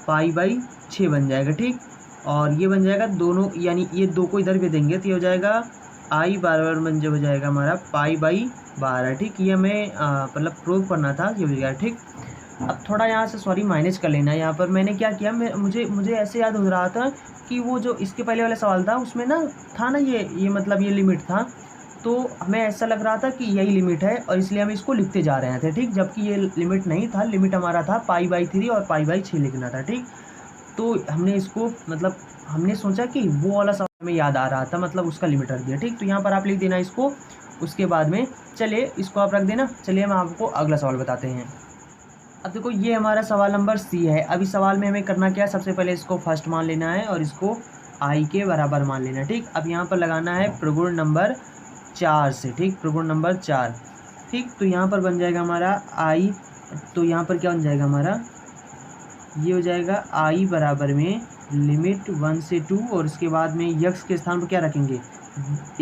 पाई बाई 6 बन जाएगा, ठीक। और ये बन जाएगा दोनों, यानी ये 2 को इधर भी देंगे तो ये हो जाएगा आई बराबर बन जो हो जाएगा हमारा पाई बाई 12, ठीक। ये हमें मतलब प्रूव करना था, ये हो जाएगा, ठीक। अब थोड़ा यहाँ से सॉरी माइनस कर लेना। यहाँ पर मैंने क्या किया, मुझे ऐसे याद हो रहा था कि वो जो इसके पहले वाला सवाल था उसमें ना था ना ये मतलब ये लिमिट था, तो हमें ऐसा लग रहा था कि यही लिमिट है और इसलिए हम इसको लिखते जा रहे थे, ठीक। जबकि ये लिमिट नहीं था, लिमिट हमारा था पाई बाई 3 और पाई बाई 6 लिखना था, ठीक। तो हमने इसको मतलब हमने सोचा कि वो वाला सवाल हमें याद आ रहा था, मतलब उसका लिमिट रख दिया, ठीक। तो यहाँ पर आप लिख देना इसको, उसके बाद में चलिए इसको आप रख देना। चलिए हम आपको अगला सवाल बताते हैं। अब देखो ये हमारा सवाल नंबर सी है। अभी सवाल में हमें करना क्या है, सबसे पहले इसको फर्स्ट मान लेना है और इसको आई के बराबर मान लेना, ठीक। अब यहाँ पर लगाना है प्रगुण नंबर 4 से, ठीक, प्रगुण नंबर 4, ठीक। तो यहाँ पर बन जाएगा हमारा आई, तो यहाँ पर क्या बन जाएगा हमारा, ये हो जाएगा आई बराबर में लिमिट 1 से 2 और उसके बाद में यक्स के स्थान पर क्या रखेंगे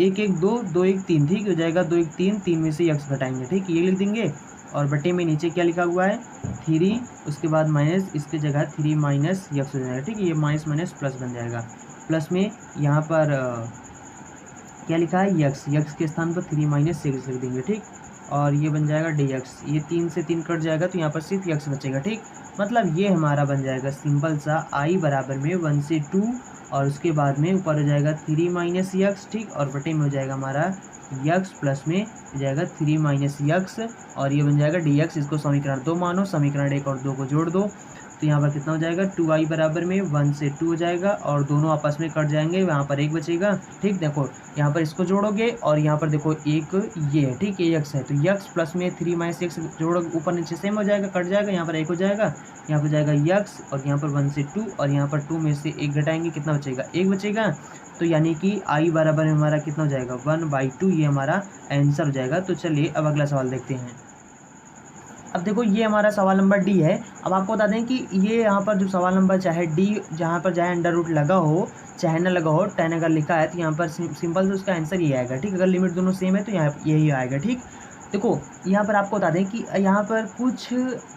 1 1 2 2 1 3, ठीक हो जाएगा 2 1 3, 3 में से यक्स घटाएंगे, ठीक। ये लिख देंगे और बटे में नीचे क्या लिखा हुआ है 3, उसके बाद माइनस, इसके जगह 3 माइनस यक्स हो जाएगा, ठीक। ये माइनस माइनस प्लस बन जाएगा। प्लस में यहाँ पर क्या लिखा है यक्स, यक्स के स्थान पर 3 माइनस यक्स लिख देंगे, ठीक। और ये बन जाएगा डी एक्स, ये 3 से 3 कट जाएगा तो यहाँ पर सिर्फ यक्स बचेगा, ठीक। मतलब ये हमारा बन जाएगा सिंपल सा आई बराबर में 1 से 2 और उसके बाद में ऊपर हो जाएगा 3 माइनस यक्स, ठीक। और बटे में हो जाएगा हमारा यक्स प्लस में हो जाएगा 3 माइनस यक्स और ये बन जाएगा डी एक्स। इसको समीकरण 2 मानो, समीकरण 1 और 2 को जोड़ दो तो यहाँ पर कितना हो जाएगा 2i बराबर में 1 से 2 हो जाएगा और दोनों आपस में कट जाएंगे, यहाँ पर 1 बचेगा, ठीक। देखो यहाँ पर इसको जोड़ोगे और यहाँ पर देखो एक ये है, ठीक, ये यक्स है तो यक्स प्लस में 3 माइनस यक्स जोड़ोगे ऊपर नीचे सेम हो जाएगा, कट जाएगा, यहाँ पर 1 हो जाएगा, यहाँ पर जाएगा यक्स और यहाँ पर 1 से 2 और यहाँ पर 2 में से 1 घटाएंगे, कितना बचेगा 1 बचेगा। तो यानी कि आई बराबर में हमारा कितना हो जाएगा 1/2, ये हमारा आंसर हो जाएगा। तो चलिए अब अगला सवाल देखते हैं। अब देखो ये हमारा सवाल नंबर डी है। अब आपको बता दें कि ये यहाँ पर जो सवाल नंबर चाहे डी जहाँ पर चाहे अंडर रूट लगा हो चाहे ना लगा हो, 10 अगर लिखा है तो यहाँ पर सिंपल से उसका आंसर ये आएगा, ठीक। अगर लिमिट दोनों सेम है तो यहाँ यही आएगा, ठीक। देखो यहाँ पर आपको बता दें कि यहाँ पर कुछ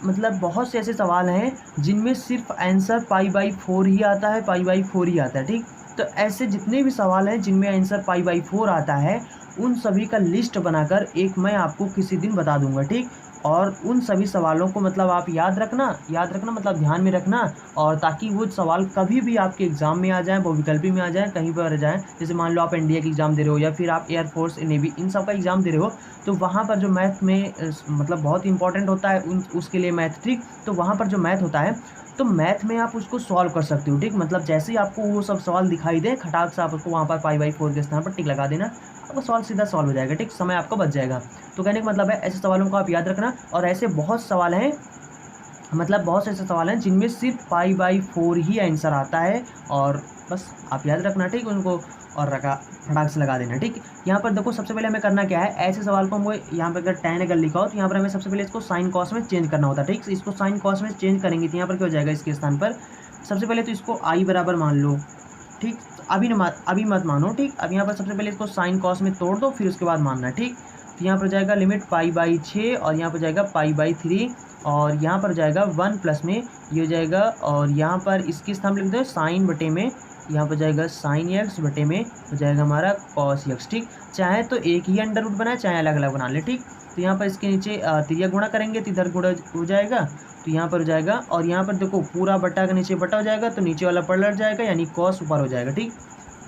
मतलब बहुत से ऐसे सवाल हैं जिनमें सिर्फ आंसर π/4 ही आता है, π/4 ही आता है, ठीक। तो ऐसे जितने भी सवाल हैं जिनमें आंसर π/4 आता है उन सभी का लिस्ट बनाकर एक मैं आपको किसी दिन बता दूंगा, ठीक। और उन सभी सवालों को मतलब आप याद रखना मतलब ध्यान में रखना, और ताकि वो सवाल कभी भी आपके एग्ज़ाम में आ जाएँ, बहुविकल्पी में आ जाएँ, कहीं पर आ जाएँ। जैसे मान लो आप एनडीए की एग्ज़ाम दे रहे हो या फिर आप एयरफोर्स नेवी इन सब का एग्ज़ाम दे रहे हो, तो वहाँ पर जो मैथ में मतलब बहुत इंपॉर्टेंट होता है उसके लिए मैथ, ठीक। तो वहाँ पर जो मैथ होता है तो मैथ में आप उसको सॉल्व कर सकते हो, ठीक। मतलब जैसे ही आपको वो सब सवाल दिखाई दे खटाक से आप उसको वहाँ पर π/4 के स्थान पर टिक लगा देना, आपका सवाल सीधा सॉल्व हो जाएगा, ठीक। समय आपका बच जाएगा। तो कहने का मतलब है ऐसे सवालों को आप याद रखना, और ऐसे बहुत सवाल हैं मतलब बहुत से ऐसे सवाल हैं जिनमें सिर्फ π/4 ही आंसर आता है, और बस आप याद रखना, ठीक, उनको और रखा फटाक से लगा देना, ठीक। यहाँ पर देखो सबसे पहले हमें करना क्या है, ऐसे सवाल को हमको यहाँ पर अगर 10 अगर लिखा हो तो यहाँ पर हमें सबसे पहले इसको साइन कॉस में चेंज करना होता है, ठीक। इसको साइन कॉस में चेंज करेंगे तो यहाँ पर क्या हो जाएगा इसके स्थान पर सबसे पहले तो इसको आई बराबर मान लो, ठीक। अभी मत मानो, ठीक। अब यहाँ पर सबसे पहले इसको साइन कॉस में तोड़ दो फिर उसके बाद मानना, ठीक। तो यहाँ पर जाएगा लिमिट π/6 और यहाँ पर जाएगा π/3 और यहाँ पर जाएगा 1 प्लस में ये हो जाएगा, और यहाँ पर इसके स्थान पर लिख दो साइन बटे में यहाँ पर जाएगा साइन एक्स बटे में हो जाएगा हमारा कॉस एक्स, ठीक। चाहे तो एक ही अंडर रूट बनाए चाहे अलग अलग बना ले, ठीक। तो यहाँ पर इसके नीचे तिरिया गुणा करेंगे तो इधर गुणा हो जाएगा तो यहाँ पर हो जाएगा, और यहाँ पर देखो पूरा बटा का नीचे बटा हो जाएगा तो नीचे वाला पलट जाएगा यानी कॉस ऊपर हो जाएगा, ठीक।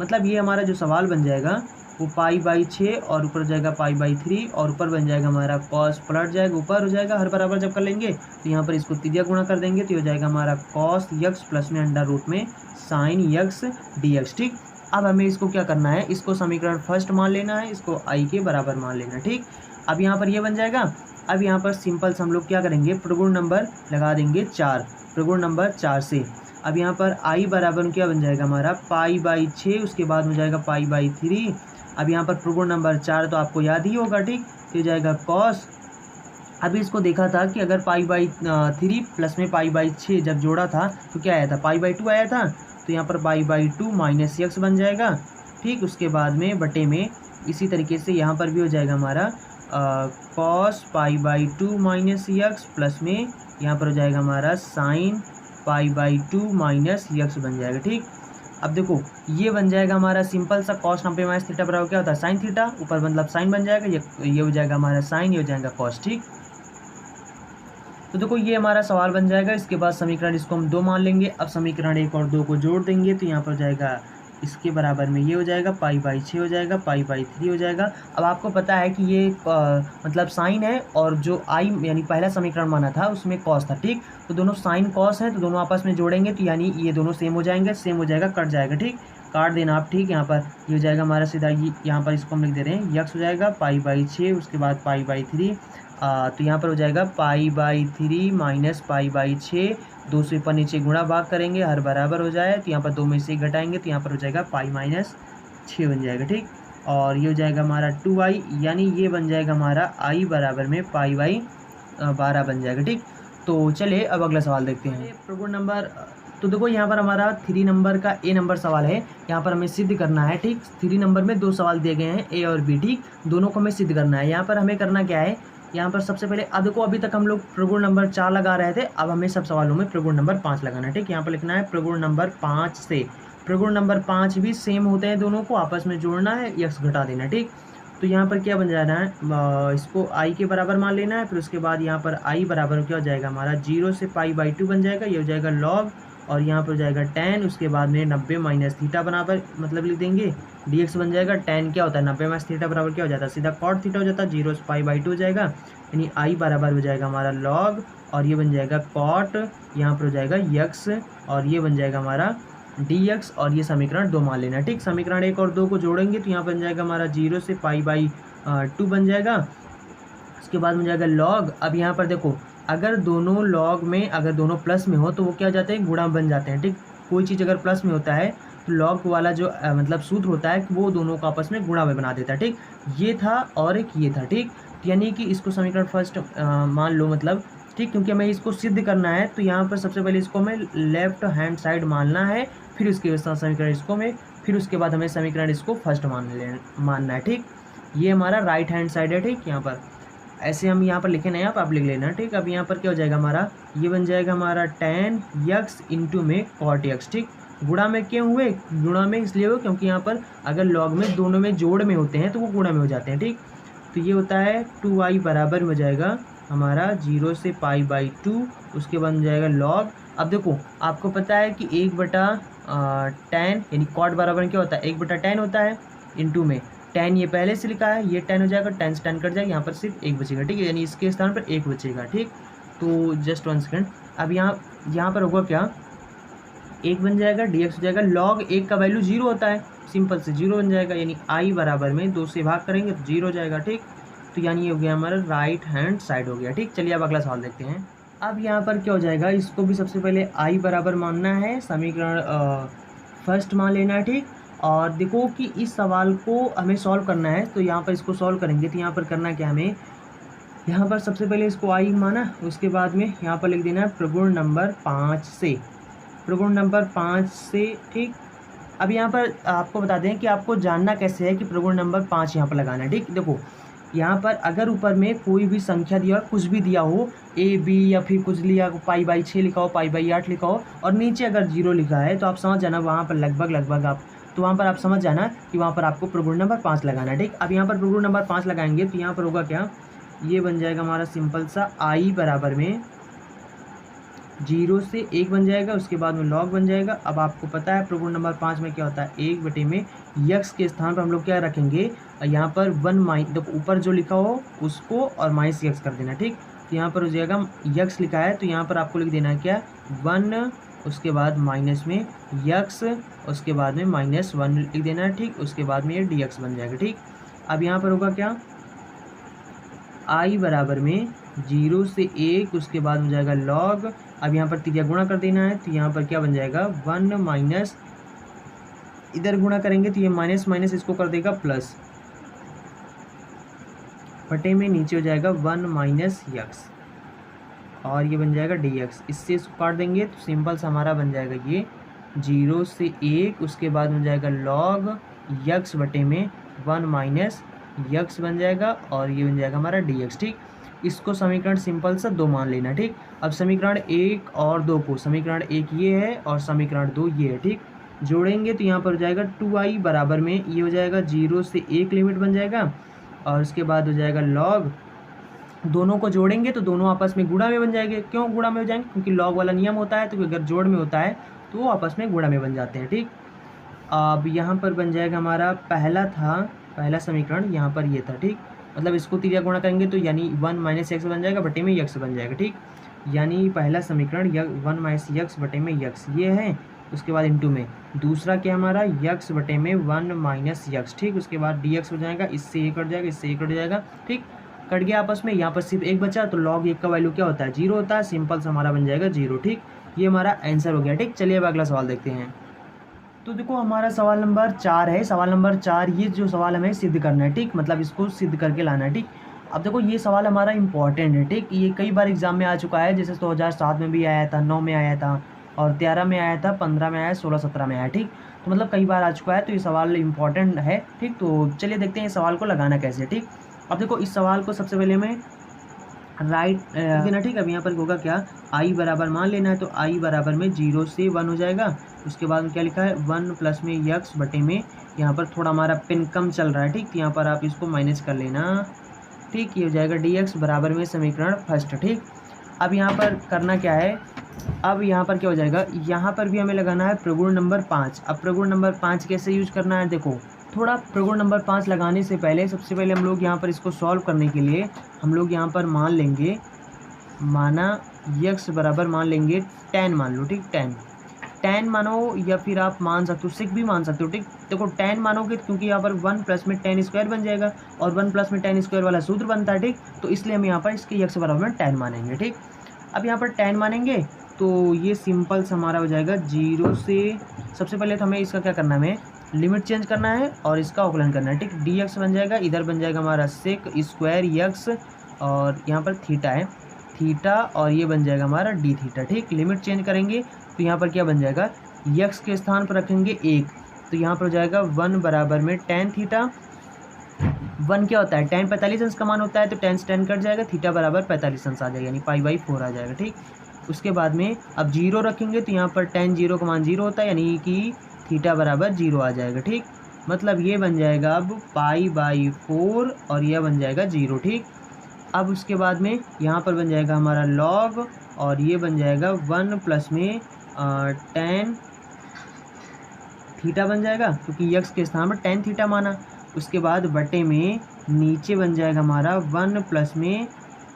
मतलब ये हमारा जो सवाल बन जाएगा वो π/6 और ऊपर हो जाएगा π/3 और ऊपर बन जाएगा हमारा कॉस पलट जाएगा ऊपर हो जाएगा, हर बराबर जब कर लेंगे तो यहाँ पर इसको तिरिया गुणा कर देंगे तो हो जाएगा हमारा कॉस यक्स प्लस में अंडर रूट में साइन यक्स dx, ठीक। अब हमें इसको क्या करना है, इसको समीकरण फर्स्ट मान लेना है, इसको आई के बराबर मान लेना, ठीक। अब यहाँ पर ये बन जाएगा। अब यहाँ पर सिंपल से हम लोग क्या करेंगे प्रगुण नंबर लगा देंगे 4, प्रगुण नंबर 4 से। अब यहाँ पर आई बराबर क्या बन जाएगा हमारा π/6, उसके बाद हो जाएगा π/3। अब यहाँ पर प्रगुण नंबर 4 तो आपको याद ही होगा, ठीक। तो जाएगा कॉस, अभी इसको देखा था कि अगर π/3 प्लस में π/6 जब जोड़ा था तो क्या आया था π/2 आया था, तो यहाँ पर π/2 माइनस यक्स बन जाएगा ठीक। उसके बाद में बटे में इसी तरीके से यहाँ पर भी हो जाएगा हमारा cos pi by 2 minus x plus में यहाँ पर हो जाएगा हमारा sine pi by 2 minus x बन जाएगा। ठीक। अब देखो ये बन जाएगा हमारा सिंपल सा कॉस 90 माइनस थीटा बराबर क्या होता है साइन थीटा, ऊपर मतलब साइन बन जाएगा, ये हो जाएगा हमारा साइन, ये हो जाएगा कॉस। ठीक। तो देखो ये हमारा सवाल बन जाएगा। इसके बाद समीकरण इसको हम 2 मान लेंगे। अब समीकरण 1 और 2 को जोड़ देंगे तो यहाँ पर जाएगा इसके बराबर में ये हो जाएगा पाई बाई 6 हो जाएगा, पाई बाई 3 हो जाएगा। अब आपको पता है कि ये मतलब साइन है और जो आई यानी पहला समीकरण माना था उसमें कॉस था। ठीक। तो दोनों साइन कॉस हैं तो दोनों आपस में जोड़ेंगे तो यानी ये दोनों सेम हो जाएंगे, सेम हो जाएगा, कट जाएगा। ठीक। काट देना आप। ठीक। यहाँ पर ये हो जाएगा हमारा सीधा, ये यहाँ पर इसको हम लिख दे रहे हैं यक्स हो जाएगा पाई बाई 6, उसके बाद पाई बाई 3, तो यहाँ पर हो जाएगा pi by 3 minus pi by 6, 2 से ऊपर नीचे गुणा भाग करेंगे, हर बराबर हो जाए तो यहाँ पर 2 में से घटाएंगे तो यहाँ पर हो जाएगा पाई माइनस 6 बन जाएगा। ठीक। और ये हो जाएगा हमारा 2i, यानी ये बन जाएगा हमारा i बराबर में पाई बाई 12 बन जाएगा। ठीक। तो चलिए अब अगला सवाल देखते हैं। प्रगुण नंबर, तो देखो यहाँ पर हमारा 3 नंबर का ए नंबर सवाल है। यहाँ पर हमें सिद्ध करना है। ठीक। 3 नंबर में 2 सवाल दिए गए हैं ए और बी। ठीक। दोनों को हमें सिद्ध करना है। यहाँ पर हमें करना क्या है, यहाँ पर सबसे पहले अब देखो अभी तक हम लोग प्रगुण नंबर 4 लगा रहे थे, अब हमें सब सवालों में प्रगुण नंबर 5 लगाना है। ठीक। यहाँ पर लिखना है प्रगुण नंबर 5 से, प्रगुण नंबर 5 भी सेम होते हैं, दोनों को आपस में जोड़ना है, यक्स घटा देना है। ठीक। तो यहाँ पर क्या बन जाना है, इसको i के बराबर मान लेना है। फिर उसके बाद यहाँ पर i बराबर क्या हो जाएगा हमारा 0 से पाई बाई 2 बन जाएगा, ये हो जाएगा log, और यहाँ पर हो जाएगा tan, उसके बाद में 90 माइनस थीटा बराबर मतलब लिख देंगे dx बन जाएगा। tan क्या होता है 90 माइनस थीटा बराबर क्या हो जाता है सीधा cot थीटा हो जाता है, 0 से पाई बाई 2 हो जाएगा, यानी i बराबर हो जाएगा हमारा log, और ये बन जाएगा cot, यहाँ पर हो जाएगा यक्स, और ये बन जाएगा हमारा dx, और ये समीकरण 2 मान लेना। ठीक। समीकरण 1 और 2 को जोड़ेंगे तो यहाँ बन जाएगा हमारा 0 से पाई बाई 2 बन जाएगा, उसके बाद बन जाएगा log। अब यहाँ पर देखो अगर दोनों log में अगर दोनों प्लस में हो तो वो क्या हो जाते हैं गुणा बन जाते हैं। ठीक। कोई चीज़ अगर प्लस में होता है तो log वाला जो मतलब सूत्र होता है वो दोनों को आपस में गुणा में बना देता है। ठीक। ये था और एक ये था। ठीक। यानी कि इसको समीकरण फर्स्ट मान लो मतलब, ठीक, क्योंकि हमें इसको सिद्ध करना है तो यहाँ पर सबसे पहले इसको हमें लेफ्ट हैंड साइड मानना है, फिर उसके बाद समीकरण इसको में, फिर उसके बाद हमें समीकरण इसको फर्स्ट मानना है। ठीक। ये हमारा राइट हैंड साइड है। ठीक। यहाँ पर ऐसे हम यहाँ पर लिखे नहीं, आप लिख लेना। ठीक। अब यहाँ पर क्या हो जाएगा हमारा, ये बन जाएगा हमारा tan यक्स इंटू में cot यक्स। ठीक। गुणा में क्यों हुए, गुणा में इसलिए हुए क्योंकि यहाँ पर अगर log में दोनों में जोड़ में होते हैं तो वो गुणा में हो जाते हैं। ठीक। तो ये होता है 2i बराबर हो जाएगा हमारा 0 से पाई बाई 2, उसके बाद हो जाएगा log। अब देखो आपको पता है कि 1/tan यानी cot बराबर क्या होता है 1/tan होता है, इंटू में tan ये पहले से लिखा है, ये tan हो जाएगा, tan से tan कट जाएगा, यहाँ पर सिर्फ 1 बचेगा। ठीक है, यानी इसके स्थान पर 1 बचेगा। ठीक। तो जस्ट 1 सेकेंड, अब यहाँ पर होगा क्या 1 बन जाएगा, dx हो जाएगा, log 1 का वैल्यू 0 होता है, सिंपल से 0 बन जाएगा, यानी i बराबर में 2 से भाग करेंगे तो 0 हो जाएगा। ठीक। तो यानी ये हो गया हमारा राइट हैंड साइड हो गया। ठीक। चलिए अब अगला सवाल देखते हैं। अब यहाँ पर क्या हो जाएगा, इसको भी सबसे पहले i बराबर मानना है, समीकरण फर्स्ट मान लेना है। ठीक। और देखो कि इस सवाल को हमें सॉल्व करना है, तो यहाँ पर इसको सॉल्व करेंगे तो यहाँ पर करना क्या हमें, यहाँ पर सबसे पहले इसको i माना, उसके बाद में यहाँ पर लिख देना है प्रगुण नंबर 5 से, प्रगुण नंबर 5 से। ठीक। अब यहाँ पर आपको बता दें कि आपको जानना कैसे है कि प्रगुण नंबर 5 यहाँ पर लगाना है। ठीक। देखो यहाँ पर अगर ऊपर में कोई भी संख्या दिया हो, कुछ भी दिया हो a b या फिर कुछ लिया पाई बाई 6 लिखा हो, पाई बाई 8 लिखा हो, और नीचे अगर 0 लिखा है तो आप समझ जाना वहाँ पर लगभग आप, तो वहाँ पर आप समझ जाना कि वहाँ पर आपको प्रगुण नंबर 5 लगाना है। ठीक। अब यहाँ पर प्रगुण नंबर 5 लगाएंगे तो यहाँ पर होगा क्या, ये बन जाएगा हमारा सिंपल सा i बराबर में 0 से 1 बन जाएगा, उसके बाद में log बन जाएगा। अब आपको पता है प्रगुण नंबर 5 में क्या होता है 1 बटे में यक्स के स्थान पर हम लोग क्या रखेंगे, यहाँ पर 1 तो ऊपर जो लिखा हो उसको और माइनस यक्स कर देना। ठीक। तो यहाँ पर हो जाएगा यक्स लिखा है तो यहाँ पर आपको लिख देना है क्या 1, उसके बाद माइनस में यक्स, उसके बाद में -1 लिख देना है। ठीक। उसके बाद में ये dx बन जाएगा। ठीक। अब यहाँ पर होगा क्या i बराबर में 0 से 1, उसके बाद हो जाएगा log। अब यहाँ पर त्रिज्या गुणा कर देना है तो यहाँ पर क्या बन जाएगा 1 माइनस, इधर गुणा करेंगे तो ये माइनस माइनस इसको कर देगा प्लस, बटे में नीचे हो जाएगा 1 माइनस यक्स, और ये बन जाएगा dx। इससे इसको काट देंगे तो सिंपल सा हमारा बन जाएगा ये 0 से 1, उसके बाद हो जाएगा log, यक्स बटे में 1 माइनस यक्स बन जाएगा और ये बन जाएगा हमारा dx। ठीक, इसको समीकरण सिंपल सा 2 मान लेना। ठीक, अब समीकरण 1 और 2 को, समीकरण 1 ये है और समीकरण 2 ये है। ठीक, जोड़ेंगे तो यहाँ पर हो जाएगा 2i बराबर में ये हो जाएगा 0 से 1 लिमिट बन जाएगा और उसके बाद हो जाएगा लॉग, दोनों को जोड़ेंगे तो दोनों आपस में गुणा में बन जाएंगे। क्यों गुणा में हो जाएंगे? क्योंकि लॉग वाला नियम होता है, तो अगर जोड़ में होता है तो वो आपस में गुणा में बन जाते हैं। ठीक, अब यहाँ पर बन जाएगा हमारा पहला समीकरण यहाँ पर ये था। ठीक, मतलब इसको तिरिया गुणा करेंगे तो यानी 1 माइनस यक्स बन जाएगा बटे में यक्स बन जाएगा। ठीक, यानी पहला समीकरण 1 माइनस यक्स बटे में यक्स ये है, उसके बाद इंटू में दूसरा क्या हमारा यक्स बटे में 1 माइनस यक्स। ठीक, उसके बाद dx हो जाएगा, इससे ये कट जाएगा, इससे ये कट जाएगा। ठीक, कट गया आपस में, यहाँ पर सिर्फ एक बचा तो लॉग 1 का वैल्यू क्या होता है? 0 होता है, सिंपल सा हमारा बन जाएगा 0। ठीक, ये हमारा आंसर हो गया। ठीक, चलिए अब अगला सवाल देखते हैं। तो देखो हमारा सवाल नंबर 4 है। सवाल नंबर 4 ये जो सवाल हमें सिद्ध करना है। ठीक, मतलब इसको सिद्ध करके लाना है। ठीक, अब देखो ये सवाल हमारा इंपॉर्टेंट है। ठीक, ये कई बार एग्जाम में आ चुका है, जैसे 2007 में भी आया था, 9 में आया था और 13 में आया था, 15 में आया, 16, 17 में आया। ठीक, तो मतलब कई बार आ चुका है, तो ये सवाल इंपॉर्टेंट है। ठीक, तो चलिए देखते हैं इस सवाल को लगाना कैसे। ठीक, अब देखो इस सवाल को सबसे पहले हमें राइट देना। ठीक, अब यहाँ पर होगा क्या, i बराबर मान लेना है, तो i बराबर में 0 से 1 हो जाएगा। उसके बाद में क्या लिखा है 1 प्लस में यक्स बटे में, यहाँ पर थोड़ा हमारा पेन कम चल रहा है। ठीक, तो यहाँ पर आप इसको माइनस कर लेना। ठीक, ये हो जाएगा dx बराबर में समीकरण फर्स्ट। ठीक, अब यहाँ पर करना क्या है, अब यहाँ पर क्या हो जाएगा, यहाँ पर भी हमें लगाना है प्रगुण नंबर 5। अब प्रगुण नंबर 5 कैसे यूज करना है, देखो थोड़ा प्रगुण नंबर 5 लगाने से पहले सबसे पहले हम लोग यहाँ पर इसको सॉल्व करने के लिए हम लोग यहाँ पर मान लेंगे, माना यक्स बराबर मान लेंगे 10 मान लो। ठीक, 10 मानो, या फिर आप मान सकते हो 6 भी मान सकते हो। ठीक, देखो 10 मानोगे क्योंकि यहाँ पर 1 प्लस में 10 स्क्वायर बन जाएगा और 1 प्लस में 10 स्क्वायर वाला सूत्र बनता है। ठीक, तो इसलिए हम यहाँ पर इसके यक्स बराबर में 10 मानेंगे। ठीक, अब यहाँ पर 10 मानेंगे तो ये सिंपल सा हमारा हो जाएगा 0 से, सबसे पहले तो हमें इसका क्या करना है, हमें लिमिट चेंज करना है और इसका अवकलन करना है। ठीक, dx बन जाएगा, इधर बन जाएगा हमारा सेक स्क्वायर यक्स और यहाँ पर थीटा है, थीटा और ये बन जाएगा हमारा डी थीटा। ठीक, लिमिट चेंज करेंगे तो यहाँ पर क्या बन जाएगा, यक्स के स्थान पर रखेंगे 1, तो यहाँ पर हो जाएगा 1 बराबर में tan थीटा। 1 क्या होता है, tan 45 अंश का मान होता है, तो tan से tan कट जाएगा, थीटा बराबर 45 अंश आ जाएगा, यानी π/4 आ जाएगा। ठीक, उसके बाद में अब 0 रखेंगे तो यहाँ पर tan 0 का मान 0 होता है, यानी कि थीटा बराबर 0 आ जाएगा। ठीक, मतलब ये बन जाएगा अब π/4 और यह बन जाएगा 0। ठीक, अब उसके बाद में यहाँ पर बन जाएगा हमारा लॉग और ये बन जाएगा 1 प्लस में tan थीटा बन जाएगा, क्योंकि यक्स के स्थान पर tan थीटा माना। उसके बाद बटे में नीचे बन जाएगा हमारा 1 प्लस में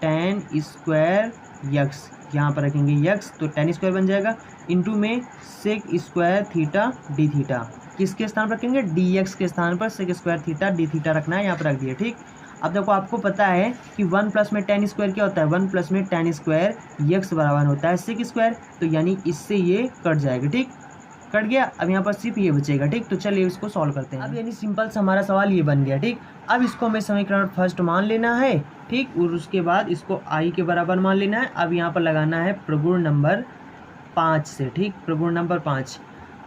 tan स्क्वायर यक्स, यहाँ पर रखेंगे यक्स तो tan स्क्वायर बन जाएगा, इंटू में sec square theta d theta, किसके स्थान पर रखेंगे, dx के स्थान पर sec square theta d theta रखना है, यहाँ पर रख दिया। ठीक, अब देखो आपको पता है कि 1 प्लस में tan स्क्वायर क्या होता है, 1 प्लस में tan स्क्वायर यक्स बराबर होता है सेक स्क्वायर, तो यानी इससे ये कट जाएगा। ठीक, कट गया, अब यहाँ पर सिर्फ ये बचेगा। ठीक, तो चलिए इसको सॉल्व करते हैं। अब यानी सिंपल सा हमारा सवाल ये बन गया। ठीक, अब इसको हमें समीकरण फर्स्ट मान लेना है। ठीक, और उसके बाद इसको i के बराबर मान लेना है। अब यहाँ पर लगाना है प्रगुण नंबर 5 से। ठीक, प्रगुण नंबर 5,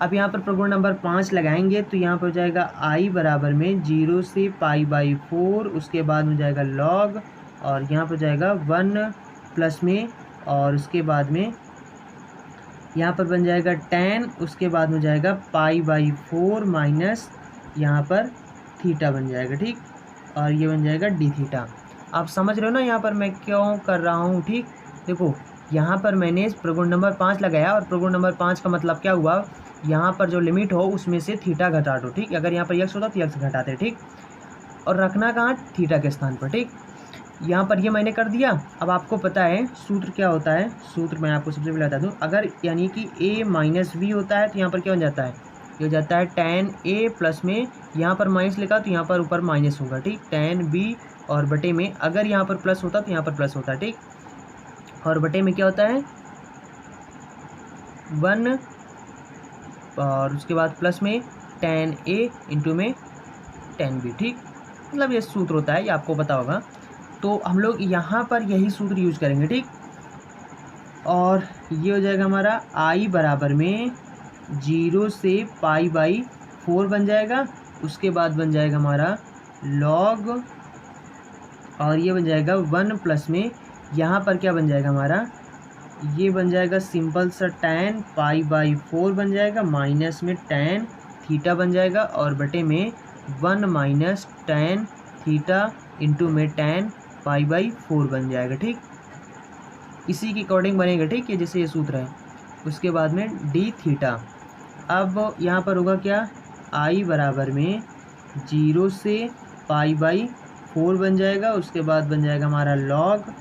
अब यहाँ पर प्रगुण नंबर 5 लगाएंगे तो यहाँ पर हो जाएगा i बराबर में 0 से π/4, उसके बाद हो जाएगा लॉग और यहाँ पर हो जाएगा 1 प्लस में और उसके बाद में यहाँ पर बन जाएगा tan, उसके बाद हो जाएगा π/4 माइनस यहाँ पर थीटा बन जाएगा। ठीक, और ये बन जाएगा डी थीटा। आप समझ रहे हो ना यहाँ पर मैं क्यों कर रहा हूँ। ठीक, देखो यहाँ पर मैंने प्रगुण नंबर 5 लगाया और प्रगुण नंबर 5 का मतलब क्या हुआ, यहाँ पर जो लिमिट हो उसमें से थीटा घटा दो। ठीक, अगर यहाँ पर यक्स होता तो यक्स घटाते। ठीक, और रखना कहाँ, थीटा के स्थान पर। ठीक, यहाँ पर ये मैंने कर दिया। अब आपको पता है सूत्र क्या होता है, सूत्र मैं आपको सबसे पहले बता दूँ, अगर यानी कि a माइनस v होता है तो यहाँ पर क्या हो जाता है, ये हो जाता है tan a प्लस में यहाँ पर माइनस लिखा तो यहाँ पर ऊपर माइनस होगा। ठीक, tan b और बटे में अगर यहाँ पर प्लस होता तो यहाँ पर प्लस होता। ठीक, और बटे में क्या होता है 1 और उसके बाद प्लस में tan a इंटू में tan b। ठीक, मतलब ये सूत्र होता है, ये आपको पता होगा। तो हम लोग यहाँ पर यही सूत्र यूज करेंगे। ठीक, और ये हो जाएगा हमारा i बराबर में 0 से π/4 बन जाएगा उसके बाद बन जाएगा हमारा लॉग, और ये बन जाएगा 1 प्लस में यहाँ पर क्या बन जाएगा हमारा, ये बन जाएगा सिंपल सा tan π/4 बन जाएगा, माइनस में tan थीटा बन जाएगा, और बटे में 1 माइनस tan थीटा इंटू में tan π/4 बन जाएगा। ठीक, इसी के अकॉर्डिंग बनेगा। ठीक, ये जैसे ये सूत्र है। उसके बाद में d थीटा, अब यहाँ पर होगा क्या, i बराबर में 0 से π/4 बन जाएगा। उसके बाद बन जाएगा हमारा log,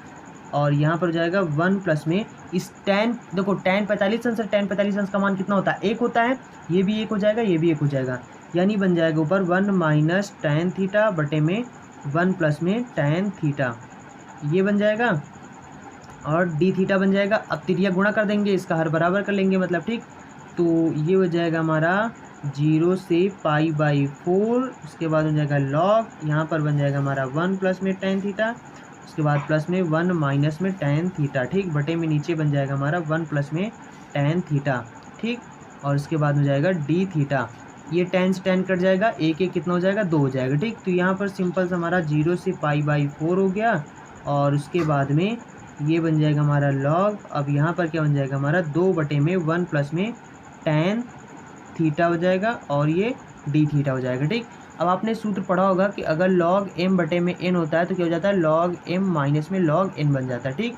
और यहाँ पर हो जाएगा 1 प्लस में इस tan, देखो tan 45 अंश से tan 45 अंश का मान कितना होता है, 1 होता है। ये भी 1 हो जाएगा, ये भी 1 हो जाएगा, यानी बन जाएगा ऊपर 1 माइनस tan थीटा बटे में 1 प्लस में tan थीटा, ये बन जाएगा, और d थीटा बन जाएगा। अब तिरिया गुणा कर देंगे, इसका हर बराबर कर लेंगे मतलब। ठीक, तो ये हो जाएगा हमारा 0 से π/4, उसके बाद हो जाएगा log, यहाँ पर बन जाएगा हमारा 1 प्लस में tan थीटा, उसके बाद प्लस में 1 माइनस में tan थीटा। ठीक, बटे में नीचे बन जाएगा हमारा 1 प्लस में tan थीटा। ठीक, और उसके बाद हो जाएगा d थीटा, ये tan से tan कट जाएगा, एक एक कितना हो जाएगा, 2 हो जाएगा। ठीक, तो यहाँ पर सिंपल से हमारा 0 से π/4 हो गया, और उसके बाद में ये बन जाएगा हमारा log। अब यहाँ पर क्या बन जाएगा हमारा 2 बटे में 1 प्लस में tan थीटा हो जाएगा, और ये d थीटा हो जाएगा। ठीक, अब आपने सूत्र पढ़ा होगा कि अगर log m बटे में n होता है तो क्या हो जाता है, log m माइनस में log n बन जाता है। ठीक,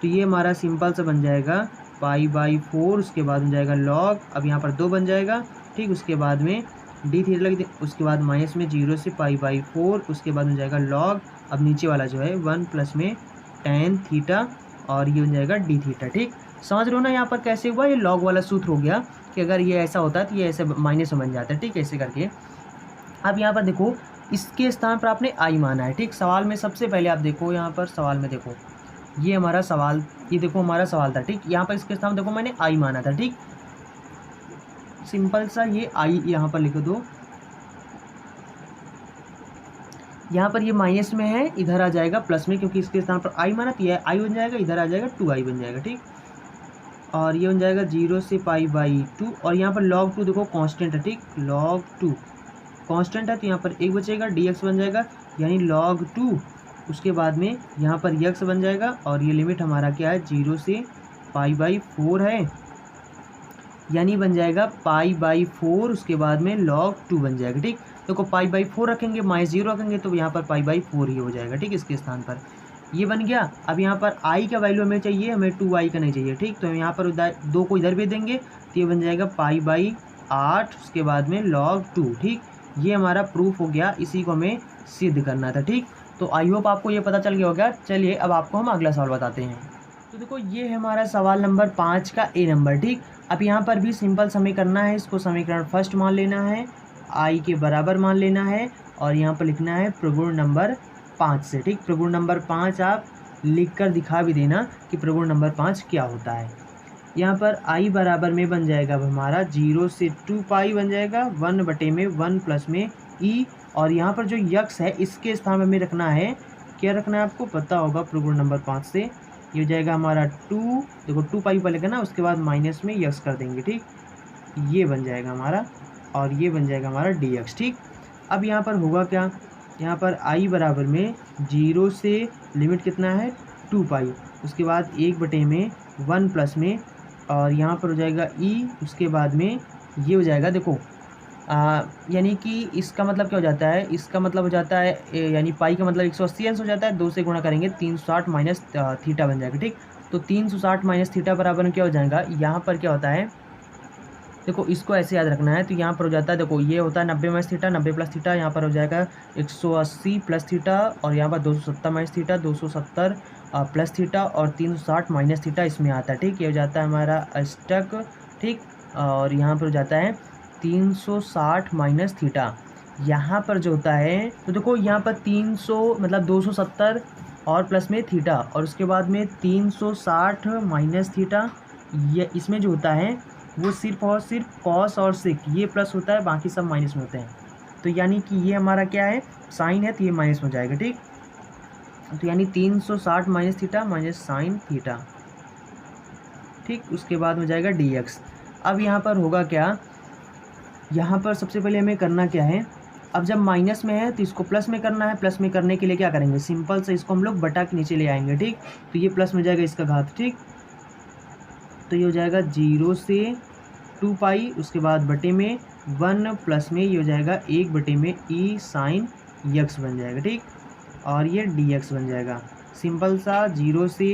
तो ये हमारा सिंपल सा बन जाएगा π/4, उसके बाद बन जाएगा log, अब यहाँ पर 2 बन जाएगा। ठीक, उसके बाद में d थीटा लग, उसके बाद माइनस में 0 से π/4, उसके बाद बन जाएगा log, अब नीचे वाला जो है 1 प्लस में tan थीटा, और ये बन जाएगा d थीटा। ठीक, समझ रहे हो ना यहाँ पर कैसे हुआ, ये log वाला सूत्र हो गया कि अगर ये ऐसा होता है तो ये ऐसे माइनस में बन जाता है। ठीक, ऐसे करके। अब यहाँ पर देखो, इसके स्थान पर आपने i माना है। ठीक, सवाल में सबसे पहले आप देखो, यहाँ पर सवाल में देखो, ये हमारा सवाल, ये देखो हमारा सवाल था। ठीक, यहाँ पर इसके स्थान देखो मैंने i माना था। ठीक, सिंपल सा ये i यहाँ पर लिख दो, यहाँ पर ये माइनस में है, इधर आ जाएगा प्लस में, क्योंकि इसके स्थान पर i माना तो ये i बन जाएगा, इधर आ जाएगा 2i बन जाएगा। ठीक, और ये बन जाएगा 0 से π/2, और यहाँ पर log 2 देखो कांस्टेंट है। ठीक, log 2 कांस्टेंट है, तो यहाँ पर 1 बचेगा, dx बन जाएगा, यानी log 2, उसके बाद में यहाँ पर x बन जाएगा, और ये लिमिट हमारा क्या है, 0 से π/4 है, यानी बन जाएगा π/4, उसके बाद में log 2 बन जाएगा। ठीक, देखो π/4 रखेंगे, -0 रखेंगे तो यहाँ पर π/4 ही हो जाएगा। ठीक, इसके स्थान पर ये बन गया। अब यहाँ पर i का वैल्यू हमें चाहिए, हमें 2i का नहीं चाहिए। ठीक, तो यहाँ पर 2 को इधर भी देंगे तो ये बन जाएगा π/8, उसके बाद में log 2। ठीक, ये हमारा प्रूफ हो गया, इसी को हमें सिद्ध करना था। ठीक, तो आई होप आपको ये पता चल गया होगा। चलिए अब आपको हम अगला सवाल बताते हैं। तो देखो ये है हमारा सवाल नंबर 5 का ए नंबर। ठीक, अब यहाँ पर भी सिंपल समीकरण करना है, इसको समीकरण फर्स्ट मान लेना है, i के बराबर मान लेना है, और यहाँ पर लिखना है प्रगुण नंबर 5 से। ठीक, प्रगुण नंबर 5 आप लिख कर दिखा भी देना कि प्रगुण नंबर 5 क्या होता है। यहाँ पर i बराबर में बन जाएगा हमारा 0 से 2π बन जाएगा, 1 बटे में 1 प्लस में e, और यहाँ पर जो यक्स है इसके स्थान में हमें रखना है, क्या रखना है आपको पता होगा प्रगुण नंबर 5 से। ये हो जाएगा हमारा 2, देखो 2π पर लेकर ना, उसके बाद माइनस में यक्स कर देंगे। ठीक, ये बन जाएगा हमारा, और ये बन जाएगा हमारा dx। ठीक, अब यहाँ पर होगा क्या, यहाँ पर i बराबर में 0 से लिमिट कितना है 2π, उसके बाद 1 बटे में 1 प्लस में, और यहाँ पर हो जाएगा e, उसके बाद में ये हो जाएगा देखो यानी कि इसका मतलब क्या हो जाता है, इसका मतलब हो जाता है यानी पाई का मतलब 180 अंश हो जाता है, 2 से गुणा करेंगे 360 माइनस थीटा बन जाएगा। ठीक, तो 360 माइनस थीटा बराबर क्या हो जाएगा, यहाँ पर क्या होता है देखो इसको ऐसे याद रखना है। तो यहाँ पर हो जाता है देखो ये होता है 90 माइनस थीटा, 90 प्लस थीटा, यहाँ पर हो जाएगा 180 प्लस थीटा, और यहाँ पर 270 माइनस थीटा, 270 प्लस थीटा, और 360 माइनस थीटा इसमें आता है। ठीक, ये हो जाता है हमारा अष्टक। ठीक, और यहाँ पर हो जाता है 360 माइनस थीटा। यहाँ पर जो होता है तो देखो यहाँ पर 300 मतलब 270 और प्लस में थीटा, और उसके बाद में 360 माइनस थीटा, ये इसमें जो होता है वो सिर्फ और सिर्फ कॉस और सिक ये प्लस होता है, बाकी सब माइनस में होते हैं। तो यानी कि ये हमारा क्या है साइन है, तो ये माइनस में हो जाएगा। ठीक, तो यानी 360 minus theta minus sine theta. ठीक, उसके बाद हो जाएगा dx। अब यहाँ पर होगा क्या, यहाँ पर सबसे पहले हमें करना क्या है, अब जब माइनस में है तो इसको प्लस में करना है। प्लस में करने के लिए क्या करेंगे, सिंपल से इसको हम लोग बटा के नीचे ले आएंगे, ठीक। तो ये प्लस में जाएगा इसका घात, ठीक। तो ये हो जाएगा 0 से 2 पाई, उसके बाद बटे में 1 प्लस में ये हो जाएगा 1 बटे में ई साइन यक्स बन जाएगा, ठीक। और ये डी एक्स बन जाएगा। सिंपल सा 0 से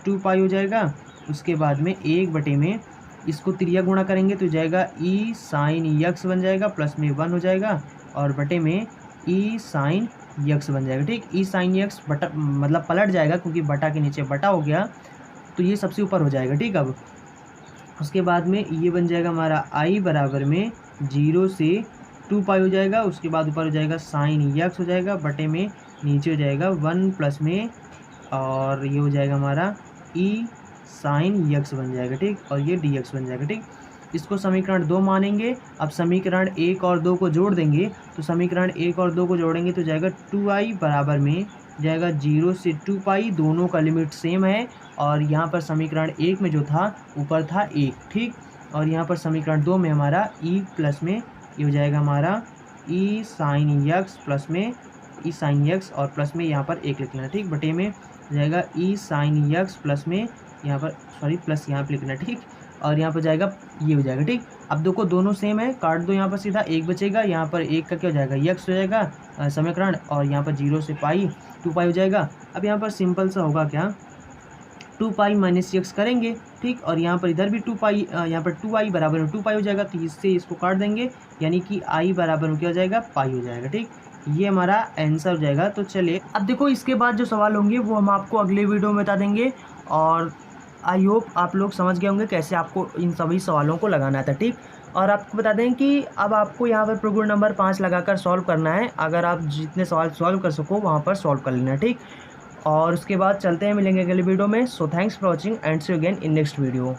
2 पाई हो जाएगा, उसके बाद में 1 बटे में इसको त्रिया गुणा करेंगे तो जाएगा ई साइन यक्स बन जाएगा, प्लस में 1 हो जाएगा और बटे में ई साइन यक्स बन जाएगा, ठीक। ई साइन यक्स बटा मतलब पलट जाएगा क्योंकि बटा के नीचे बटा हो गया, तो ये सबसे ऊपर हो जाएगा, ठीक। अब उसके बाद में ये बन जाएगा हमारा आई बराबर में 0 से 2 पाई हो जाएगा, उसके बाद ऊपर हो जाएगा साइन यक्स हो जाएगा, बटे में नीचे हो जाएगा 1 प्लस में और ये हो जाएगा हमारा ई साइन यक्स बन जाएगा, ठीक। और ये डी एक्स बन जाएगा, ठीक। इसको समीकरण 2 मानेंगे। अब समीकरण 1 और 2 को जोड़ देंगे, तो समीकरण 1 और 2 को जोड़ेंगे तो जाएगा 2i बराबर में जाएगा 0 से 2 पाई, दोनों का लिमिट सेम है। और यहाँ पर समीकरण 1 में जो था ऊपर था 1, ठीक। और यहाँ पर समीकरण 2 में हमारा ई प्लस में ये हो जाएगा हमारा ई साइन यक्स प्लस में ई साइन यक्स और प्लस में यहाँ पर 1 लिखना है, ठीक। बटे में जाएगा ई साइन यक्स प्लस में यहाँ पर प्लस यहाँ पर लिखना है, ठीक। और यहाँ पर जाएगा ये हो जाएगा, ठीक। अब देखो दोनों सेम है, काट दो यहाँ पर सीधा, 1 बचेगा, यहाँ पर 1 का क्या हो जाएगा यक्स हो जाएगा समीकरण, और यहाँ पर 0 से पाई 2 पाई हो जाएगा। अब यहाँ पर सिंपल सा होगा क्या, 2 पाई माइनस यक्स करेंगे, ठीक। और यहाँ पर इधर भी 2 पाई, यहाँ पर 2i बराबर में 2 पाई हो जाएगा, तो इससे इसको काट देंगे, यानी कि i बराबर में क्या हो जाएगा, पाई हो जाएगा, ठीक। ये हमारा आंसर हो जाएगा। तो चलिए अब देखो इसके बाद जो सवाल होंगे वो हम आपको अगले वीडियो में बता देंगे, और आई होप आप लोग समझ गए होंगे कैसे आपको इन सभी सवालों को लगाना था, ठीक। और आपको बता दें कि अब आपको यहाँ पर प्रगुण नंबर 5 लगाकर सॉल्व करना है। अगर आप जितने सवाल सॉल्व कर सको वहाँ पर सॉल्व कर लेना, ठीक। और उसके बाद चलते हैं, मिलेंगे अगले वीडियो में। So thanks for watching and see you again in next video.